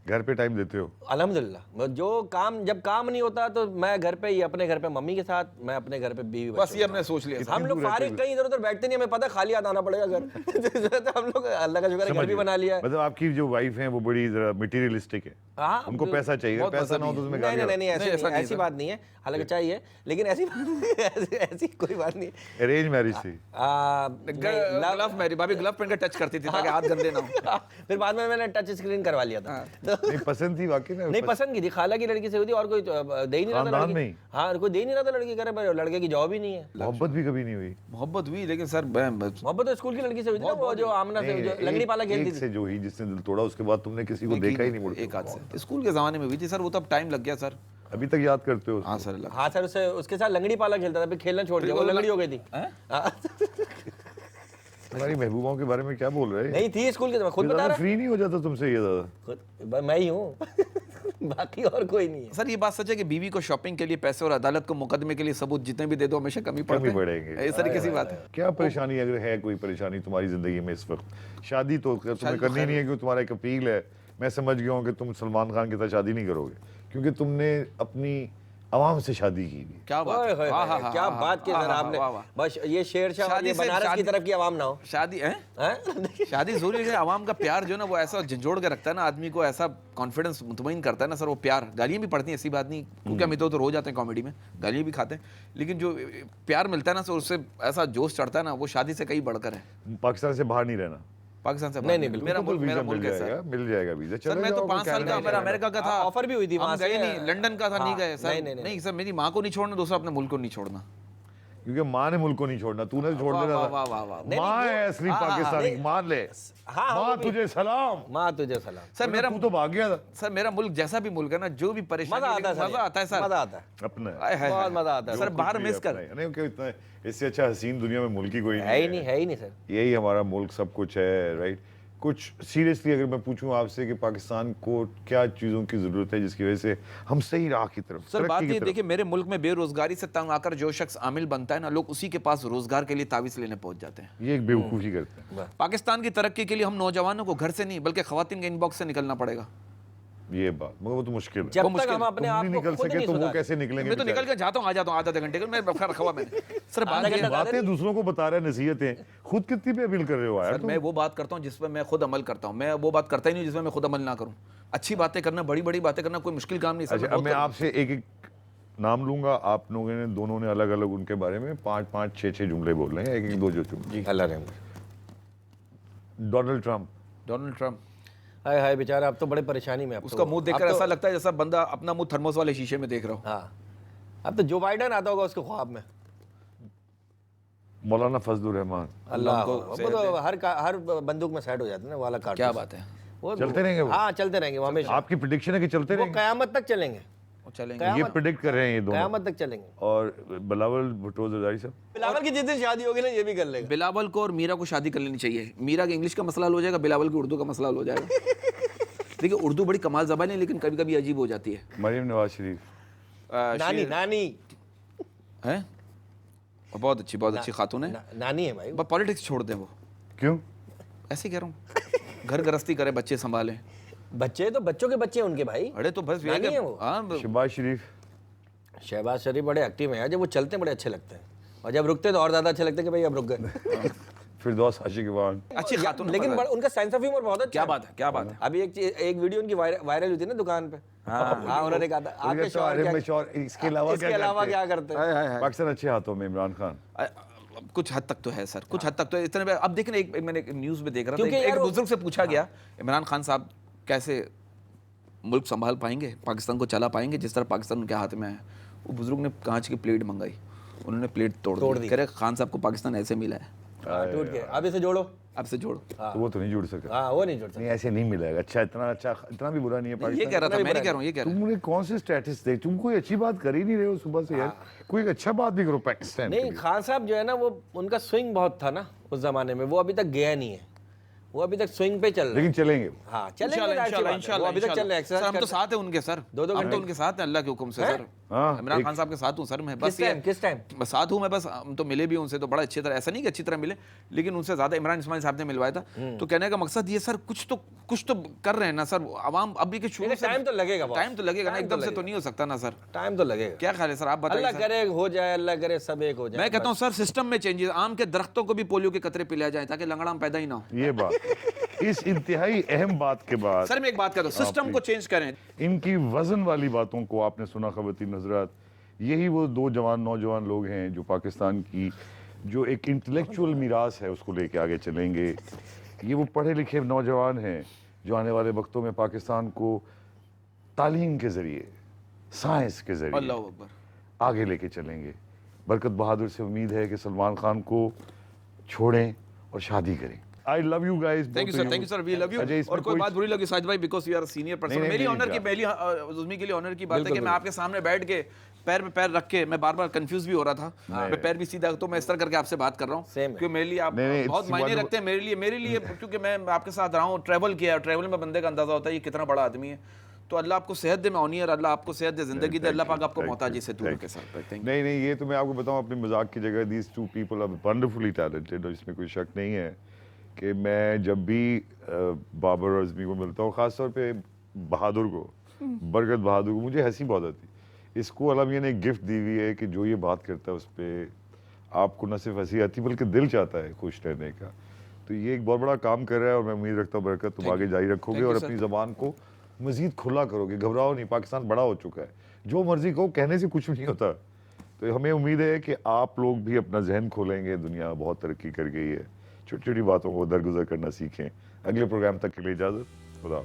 Speaker 1: घर पे टाइम देते हो?
Speaker 2: अल्हम्दुलिल्लाह, जो काम जब काम नहीं होता तो मैं घर पे ही, अपने घर पे मम्मी के साथ, मैं अपने घर पे बीवी
Speaker 3: बस
Speaker 2: बच्चों
Speaker 3: ये हमने सोच लिया।
Speaker 2: के साथ। हम लोग फारिग कहीं इधर उधर बैठते नहीं, हमें पता है खाली हाथ आना पड़ेगा घर। तो हम लोग अल्लाह का शुक्र है घर भी बना लिया है।
Speaker 1: मतलब आपकी जो वाइफ है वो बड़ी जरा मटेरियलिस्टिक है,
Speaker 2: हाँ,
Speaker 1: उनको पैसा चाहिए,
Speaker 3: बहुत
Speaker 1: पैसा ना हो तो
Speaker 3: मजहबी
Speaker 1: उसमें
Speaker 2: नहीं नहीं नहीं,
Speaker 3: नहीं, ऐसा नहीं
Speaker 2: ऐसी
Speaker 3: सर।
Speaker 2: बात नहीं है, हालांकि चाहिए, लेकिन ऐसी ऐसी कोई बात नहीं है।
Speaker 1: अरेंज मैरिज थी।
Speaker 3: ग्लव मेरी भाभी ग्लव पहन के टच करती थी ताकि हाथ गंदे ना हो।
Speaker 2: फिर बाद में मैंने टच स्क्रीन करवा लिया था। तो
Speaker 1: नहीं पसंद थी वाकई में?
Speaker 2: नहीं पसंद की थी, खाला की लड़की से हुई थी, और कोई तो, दे ही नहीं रहा था
Speaker 1: खानदान
Speaker 2: लड़की।
Speaker 1: में ही?
Speaker 2: हाँ, कोई दे ही नहीं रहा था लड़की, करे भाई लड़के की जॉब ही नहीं है।
Speaker 1: मोहब्बत भी कभी नहीं हुई?
Speaker 3: मोहब्बत हुई लेकिन सर
Speaker 2: मोहब्बत तो स्कूल की लड़की से हुई थी ना, वो जो आमना से जो लंगड़ी पाला खेलती
Speaker 1: एक
Speaker 2: थी।
Speaker 1: से जो हुई जिसने दिल तोड़ा, उसके बाद तुमने किसी को देखा ही नहीं मुड़ के।
Speaker 3: एक हाथ से स्कूल के जमाने में हुई थी सर, वो तब टाइम लग गया सर।
Speaker 1: अभी तक याद करते हो उसको?
Speaker 3: हाँ सर लग
Speaker 2: हाँ सर, उसके साथ लंगड़ी पाला खेलता था, फिर खेलना छोड़ दिया, वो लंगड़ी हो गई थी।
Speaker 3: हैं?
Speaker 2: हाँ।
Speaker 1: तुम्हारी महबूबाओं के बारे में क्या बोल रहे हैं?
Speaker 2: नहीं थी स्कूल के समय, खुद बता रहा।
Speaker 1: फ्री नहीं हो जाता तुमसे ये ज्यादा?
Speaker 2: खुद मैं ही हूँ। बाकी और कोई नहीं है।
Speaker 3: सर ये बात सच है कि बीवी को शॉपिंग के लिए पैसे और अदालत को मुकदमे के लिए सबूत जितने भी दे दो हमेशा कमी पड़ते हैं।
Speaker 1: बढ़ेंगे।
Speaker 3: ये सर कैसी बात है?
Speaker 1: क्या परेशानी, अगर है कोई परेशानी तुम्हारी जिंदगी में इस वक्त? शादी तो तुम्हें करनी नहीं है क्योंकि तुम्हारा एक अपील है। मैं समझ गया हूँ कि तुम सलमान खान के साथ शादी नहीं करोगे क्योंकि तुमने अपनी आवाम से शादी की हुई।
Speaker 3: क्या बात
Speaker 2: ओए
Speaker 3: है?
Speaker 2: होए
Speaker 3: हाँ,
Speaker 2: होए,
Speaker 3: हाँ, हाँ,
Speaker 2: क्या
Speaker 3: हाँ,
Speaker 2: बात की
Speaker 3: हाँ,
Speaker 2: सर
Speaker 3: हाँ,
Speaker 2: आपने।
Speaker 3: वाह, वाह।
Speaker 2: बस ये शेरशाह और
Speaker 3: शादी
Speaker 2: ये
Speaker 3: से-
Speaker 2: बनारस की
Speaker 3: शादी-
Speaker 2: तरफ की आवाम ना हो।
Speaker 3: शादी है
Speaker 2: हैं?
Speaker 3: शादी जरूरी है। आवाम का प्यार जो है ना वो ऐसा झंझोड़ के रखता है ना आदमी को, ऐसा कॉन्फिडेंस मुतमईन करता है ना सर। वो प्यार, गालियाँ भी पड़ती हैं ऐसी बात नहीं, क्योंकि हम तो रोज आते हैं कॉमेडी में, गालियाँ भी खाते हैं, लेकिन जो प्यार मिलता है ना सर उससे ऐसा जोश चढ़ता है ना, वो शादी से कहीं बढ़कर है।
Speaker 1: पाकिस्तान से बाहर नहीं रहना?
Speaker 3: पाकिस्तान से
Speaker 2: नहीं, नहीं, बिल्कुल।
Speaker 3: मेरा
Speaker 1: तो
Speaker 3: मुल्क, मेरा
Speaker 1: वीजा
Speaker 3: मुल्क
Speaker 1: मिल
Speaker 3: है
Speaker 1: जाएगा,
Speaker 3: सर।
Speaker 1: मिल जाएगा वीजा।
Speaker 3: सर
Speaker 1: चले
Speaker 3: मैं तो
Speaker 1: जाओ,
Speaker 3: 5 साल
Speaker 1: कनाडा
Speaker 3: का मेरा अमेरिका का था,
Speaker 2: ऑफर भी हुई थी वहाँ
Speaker 3: हम गए
Speaker 2: से।
Speaker 3: नहीं, लंदन का था, नहीं
Speaker 2: हाँ,
Speaker 3: गए सर।
Speaker 2: नहीं, नहीं, नहीं।
Speaker 3: नहीं सर, मेरी माँ को नहीं छोड़ना, दूसरा अपने मुल्क को नहीं छोड़ना।
Speaker 1: क्योंकि माँ ने मुल्क को नहीं छोड़ना, तूने तो छोड़
Speaker 3: वाह,
Speaker 1: देना
Speaker 3: वाह,
Speaker 1: था।
Speaker 3: वाह, वाह, वाह।
Speaker 2: नहीं,
Speaker 1: माँ
Speaker 2: वो-
Speaker 1: है असली
Speaker 2: हाँ, हाँ,
Speaker 1: पाकिस्तानी,
Speaker 2: नहीं।
Speaker 1: मान ले।
Speaker 2: हाँ, वो
Speaker 1: माँ
Speaker 2: भी-
Speaker 1: तुझे सलाम।
Speaker 2: माँ तुझे सलाम।
Speaker 3: सर मेरा
Speaker 1: तू तो भाग गया था
Speaker 3: सर मेरा मुल्क जैसा भी मुल्क है ना, जो भी परेशानी
Speaker 2: मजा आता है सर,
Speaker 3: मजा आता है सर।
Speaker 2: मजा आता है,
Speaker 1: अपना।
Speaker 3: आय हाय
Speaker 2: बहुत
Speaker 3: हाय।
Speaker 2: मजा आता है
Speaker 3: सर बाहर मिस कर।
Speaker 1: नहीं क्यों, इतना इससे अच्छा हसीन दुनिया में मुल्क ही कोई
Speaker 2: है ही
Speaker 1: नहीं
Speaker 2: नहीं, है ही नहीं सर।
Speaker 1: यही हमारा मुल्क सब कुछ है, राइट? कुछ सीरियसली अगर मैं पूछूं आपसे कि पाकिस्तान को क्या चीज़ों की ज़रूरत है जिसकी वजह से हम सही राह की तरफ,
Speaker 3: सर बात
Speaker 1: तरक्की की
Speaker 3: ये
Speaker 1: तरफ-
Speaker 3: देखिए, मेरे मुल्क में बेरोजगारी से तंग आकर जो शख्स आमिल बनता है ना, लोग उसी के पास रोजगार के लिए तावीज लेने पहुंच जाते हैं।
Speaker 1: ये एक बेवकूफ़ी करते हैं।
Speaker 3: पाकिस्तान की तरक्की के लिए हम नौजवानों को घर से नहीं बल्कि खवातीन के इनबॉक्स से निकलना पड़ेगा।
Speaker 1: ये बात मगर वो तो मुश्किल है।
Speaker 2: जब
Speaker 3: वो
Speaker 2: तक
Speaker 3: मुश्किल
Speaker 2: हम
Speaker 3: है।
Speaker 2: अपने
Speaker 1: तुम
Speaker 2: आप
Speaker 1: नहीं
Speaker 2: को
Speaker 1: निकल
Speaker 2: खुद
Speaker 1: सके
Speaker 2: नहीं
Speaker 1: तो वो
Speaker 2: सुधार।
Speaker 1: कैसे निकलेंगे?
Speaker 3: मैं तो निकल
Speaker 1: बेचारे?
Speaker 3: के जाता हूँ, आ जाता हूँ आधे घंटे के, मैं रखा हुआ मैंने। सर बात
Speaker 2: आधा
Speaker 3: ये
Speaker 2: घंटा
Speaker 3: है,
Speaker 1: बातें दूसरों को बता रहे हैं, नसीहतें, खुद कितनी पे अपील कर रहे हो यार
Speaker 3: सर
Speaker 1: तुम?
Speaker 3: मैं वो बात करता हूँ जिसमें मैं खुद अमल करता हूँ। मैं वो बात करता ही नहीं जिसमें मैं खुद अमल ना करूँ। अच्छी बातें करना, बड़ी बड़ी बातें करना कोई मुश्किल काम नहीं सर।
Speaker 1: अच्छा, अब मैं आपसे एक एक नाम लूंगा, आप लोगों ने दोनों ने अलग अलग उनके बारे में 5-5, 6-6 जुमले बोल रहे हैं, एक एक दो जो जुमले।
Speaker 2: अल्लाह रहम।
Speaker 1: डोनाल्ड ट्रंप,
Speaker 3: डोनाल्ड ट्रंप,
Speaker 2: हाय हाय बेचारा, अब तो बड़े परेशानी में, अब
Speaker 3: उसका
Speaker 2: तो-
Speaker 3: मुंह
Speaker 2: अब
Speaker 3: देखकर
Speaker 2: तो-
Speaker 3: ऐसा लगता है जैसा बंदा अपना मुंह थर्मोस वाले शीशे में देख रहा हो।
Speaker 2: हाँ, अब तो जो बाइडन आता होगा उसके ख्वाब में।
Speaker 1: मौलाना फजलुर रहमान,
Speaker 2: अल्लाह
Speaker 3: उनको
Speaker 2: वो तो हर बंदूक में सेट हो जाते हैं ना वाला कार्ड।
Speaker 3: क्या बात है,
Speaker 2: वो
Speaker 1: चलते रहेंगे वो?
Speaker 2: हाँ, चलते रहेंगे वो हमेशा।
Speaker 1: आपकी प्रिडिक्शन है कि चलते
Speaker 2: वो
Speaker 1: रहेंगे?
Speaker 2: कयामत तक चलेंगे,
Speaker 3: वो चलेंगे।
Speaker 1: ये
Speaker 2: कयामत-
Speaker 1: प्रिडिक्ट कर रहे हैं ये दोनों।
Speaker 2: कयामत तक चलेंगे।
Speaker 1: और बिलावल भुट्टो जरदारी साहब,
Speaker 2: बिलावल की जिस दिन शादी होगी ना, ये भी कर लेगा।
Speaker 3: बिलावल को और मीरा को शादी कर लेनी चाहिए। मीरा के इंग्लिश का मसला हल हो जाएगा, बिलावल की उर्दू का मसला हल हो जाएगा। देखिए उर्दू बड़ी कमाल ज़बान है, लेकिन कभी कभी अजीब हो जाती है।
Speaker 1: मरीम नवाज शरीफ,
Speaker 2: नानी नानी
Speaker 3: है बहुत अच्छी खातून है।
Speaker 2: नानी है भाई।
Speaker 3: पॉलिटिक्स छोड़ दे वो,
Speaker 1: क्यों?
Speaker 3: ऐसे ही कह रहा हूँ। घर गृहस्थी करे, बच्चे संभाले।
Speaker 2: बच्चे तो बच्चों के बच्चे हैं उनके भाई।
Speaker 3: अरे तो बस
Speaker 2: नानी है वो।
Speaker 3: हाँ,
Speaker 1: शहबाज शरीफ,
Speaker 2: शहबाज शरीफ बड़े एक्टिव हैं यार, जब वो चलते हैं बड़े अच्छे लगते हैं, और जब रुकते हैं तो और ज्यादा अच्छे लगते हैं कि भाई अब रुक गए।
Speaker 1: फिरदौस आशिकवान,
Speaker 3: अच्छी खातून है,
Speaker 2: लेकिन
Speaker 3: पता है।
Speaker 2: उनका सेंस ऑफ ह्यूमर बहुत अच्छा
Speaker 3: क्या बात है, क्या बात है।
Speaker 2: अभी एक वीडियो उनकी वायरल हुई थी ना दुकान पे। हाँ, उन्होंने कहा था आपके शौहर क्या-
Speaker 1: इसके अलावा
Speaker 2: इसके अलावा क्या करते हैं?
Speaker 1: पाकिस्तान अच्छे हाथों में, इमरान खान।
Speaker 3: कुछ हद तक तो है सर, कुछ हद तक तो इतने। अब देखिए ना, एक मैंने न्यूज़ में देख रहा था,
Speaker 2: क्योंकि
Speaker 3: एक
Speaker 2: यार वो-
Speaker 3: बुजुर्ग से पूछा गया, इमरान खान साहब कैसे मुल्क संभाल पाएंगे, पाकिस्तान को चला पाएंगे जिस तरह पाकिस्तान उनके हाथ में है। वो बुजुर्ग ने कांच की प्लेट मंगाई, उन्होंने प्लेट तोड़ दी। कह रहे खान साहब को पाकिस्तान ऐसे मिला है।
Speaker 2: टूट गए, अब इसे जोड़ो।
Speaker 3: आपसे जोड़ो।
Speaker 1: तो वो तो नहीं जुड़ सका।
Speaker 2: हाँ वो नहीं जुड़ सकता।
Speaker 1: नहीं ऐसे नहीं मिलेगा। अच्छा इतना भी बुरा नहीं है
Speaker 3: ये
Speaker 1: पाकिस्तान।
Speaker 3: कह रहा था, मैं नहीं कह रहा हूँ, ये कह रहा हूँ।
Speaker 1: तुमने कौन से स्टेटस दे, तुम कोई अच्छी बात कर ही नहीं रहे हो सुबह से यार। कोई एक अच्छा बात भी करो पाकिस्तान के
Speaker 2: नहीं
Speaker 1: लिए।
Speaker 2: खान साहब जो है ना, वो उनका स्विंग बहुत था ना उस जमाने में, वो अभी तक गया नहीं है, वो अभी तक स्विंग पे चल रहा है।
Speaker 1: लेकिन चलेंगे।
Speaker 2: हाँ चलेंगे,
Speaker 3: इंशाल्लाह,
Speaker 2: जाहिर सी बात है।
Speaker 3: इंशाल्लाह,
Speaker 2: वो अभी तक चल रहे हैं,
Speaker 3: सर,
Speaker 2: एक्सरसाइज
Speaker 3: हम तो
Speaker 2: करते हैं।
Speaker 3: साथ हैं उनके सर,
Speaker 2: 2-2
Speaker 3: हम
Speaker 2: घंटे।
Speaker 3: तो उनके साथ हैं अल्लाह के हुक्म से सर।
Speaker 1: हाँ,
Speaker 3: इमरान
Speaker 1: एक-
Speaker 3: खान साहब के साथ हूँ सर मैं, बस
Speaker 2: किस टाइम, किस टाइम?
Speaker 3: बस साथ हूँ मैं, बस हम तो मिले भी उनसे तो बड़ा अच्छी तरह, ऐसा नहीं कि अच्छी तरह मिले, लेकिन उनसे ज्यादा इमरान इस्माइल साहब ने मिलवाया था। तो कहने का मकसद ये सर, कुछ तो कर रहे हैं ना सर, आवाम अभी के शुरू
Speaker 2: लेकिन
Speaker 3: से
Speaker 2: टाइम तो लगेगा बॉस।
Speaker 3: टाइम तो लगेगा ना,
Speaker 2: टाइम
Speaker 3: एकदम
Speaker 2: तो
Speaker 3: से तो
Speaker 2: लगेगा।
Speaker 3: नहीं हो सकता ना सर।
Speaker 2: टाइम तो लगेगा।
Speaker 3: क्या ख्याल है सर, आप बताइए
Speaker 2: अल्लाह
Speaker 3: सर।
Speaker 2: करे हो जाए, अल्लाह करे सब एक हो जाए।
Speaker 3: मैं कहता हूँ सर, सिस्टम में चेंजेस, आम के दरख्तों को भी पोलियो के कतरे पिलाए जाए ताकि लंगड़ाम पैदा ही ना हो।
Speaker 1: ये बात, इस इंतहाई अहम बात के बाद
Speaker 3: सर मैं एक बात कहता हूँ, सिस्टम को चेंज करें।
Speaker 1: इनकी वजन वाली बातों को आपने सुना ख़वातीन हज़रात, यही वो दो नौजवान लोग हैं जो पाकिस्तान की जो एक इंटेलेक्चुअल मीरास है उसको लेके आगे चलेंगे। ये वो पढ़े लिखे नौजवान हैं जो आने वाले वक्तों में पाकिस्तान को तालीम के ज़रिए, साइंस के ज़रिए
Speaker 3: अल्लाह अकबर।
Speaker 1: आगे लेके चलेंगे। बरकत बहादुर से उम्मीद है कि सलमान खान को छोड़ें और शादी करें। I love you guys.
Speaker 3: Thank you sir, we love you. और कोई बात बुरी लगी साजिद भाई, because you are senior person,
Speaker 1: नहीं,
Speaker 3: मेरी
Speaker 1: नहीं,
Speaker 3: ऑनर की
Speaker 1: नहीं,
Speaker 3: पहली उज़मी के लिए ऑनर की बात है कि मैं आपके सामने बैठ के पैर पे पैर रख के, मैं बार बार कंफ्यूज भी हो रहा था, मैं पैर भी सीधा, तो मैं इस तरह करके आपसे बात कर रहा हूँ
Speaker 2: Same है।
Speaker 3: क्योंकि मेरे लिए आप
Speaker 1: नहीं,
Speaker 3: बहुत
Speaker 1: it's
Speaker 3: मायने
Speaker 1: wonderful।
Speaker 3: रखते हैं मेरे लिए क्योंकि मैं आपके साथ रहा हूँ, ट्रैवल किया है, ट्रैवल में बंदे का अंदाजा होता है ये कितना बड़ा आदमी है। तो अल्लाह आपको सेहत दे, मैं ऑनियर, अल्लाह आपको सेहत दे, जिंदगी दे, अल्लाह पाक आपको मोहताजी से दूर के साथ। Thank you.
Speaker 1: नहीं ये तो मैं आपको बताऊं अपने मजाक की जगह, these two people are wonderfully talented और इसमें कोई शक नहीं है कि मैं जब भी बाबर और अज़मी को मिलता हूँ, ख़ासतौर पे बहादुर को, बरकत बहादुर को, मुझे हंसी बहुत आती। इसको अल्लाह मियां ने एक गिफ्ट दी हुई है कि जो ये बात करता है उस पर आपको न सिर्फ हंसी आती बल्कि दिल चाहता है खुश रहने का। तो ये एक बहुत बड़ा काम कर रहा है और मैं उम्मीद रखता हूँ बरकत तुम आगे जारी रखोगे और अपनी ज़बान को मज़ीद खुला करोगे। घबराओ नहीं, पाकिस्तान बड़ा हो चुका है, जो मर्जी कहो, कहने से कुछ भी नहीं होता। तो हमें उम्मीद है कि आप लोग भी अपना जहन खोलेंगे, दुनिया बहुत तरक्की कर गई है, छोटी छोटी बातों को दरगुजर करना सीखें। अगले प्रोग्राम तक के लिए इजाज़त, खुदा।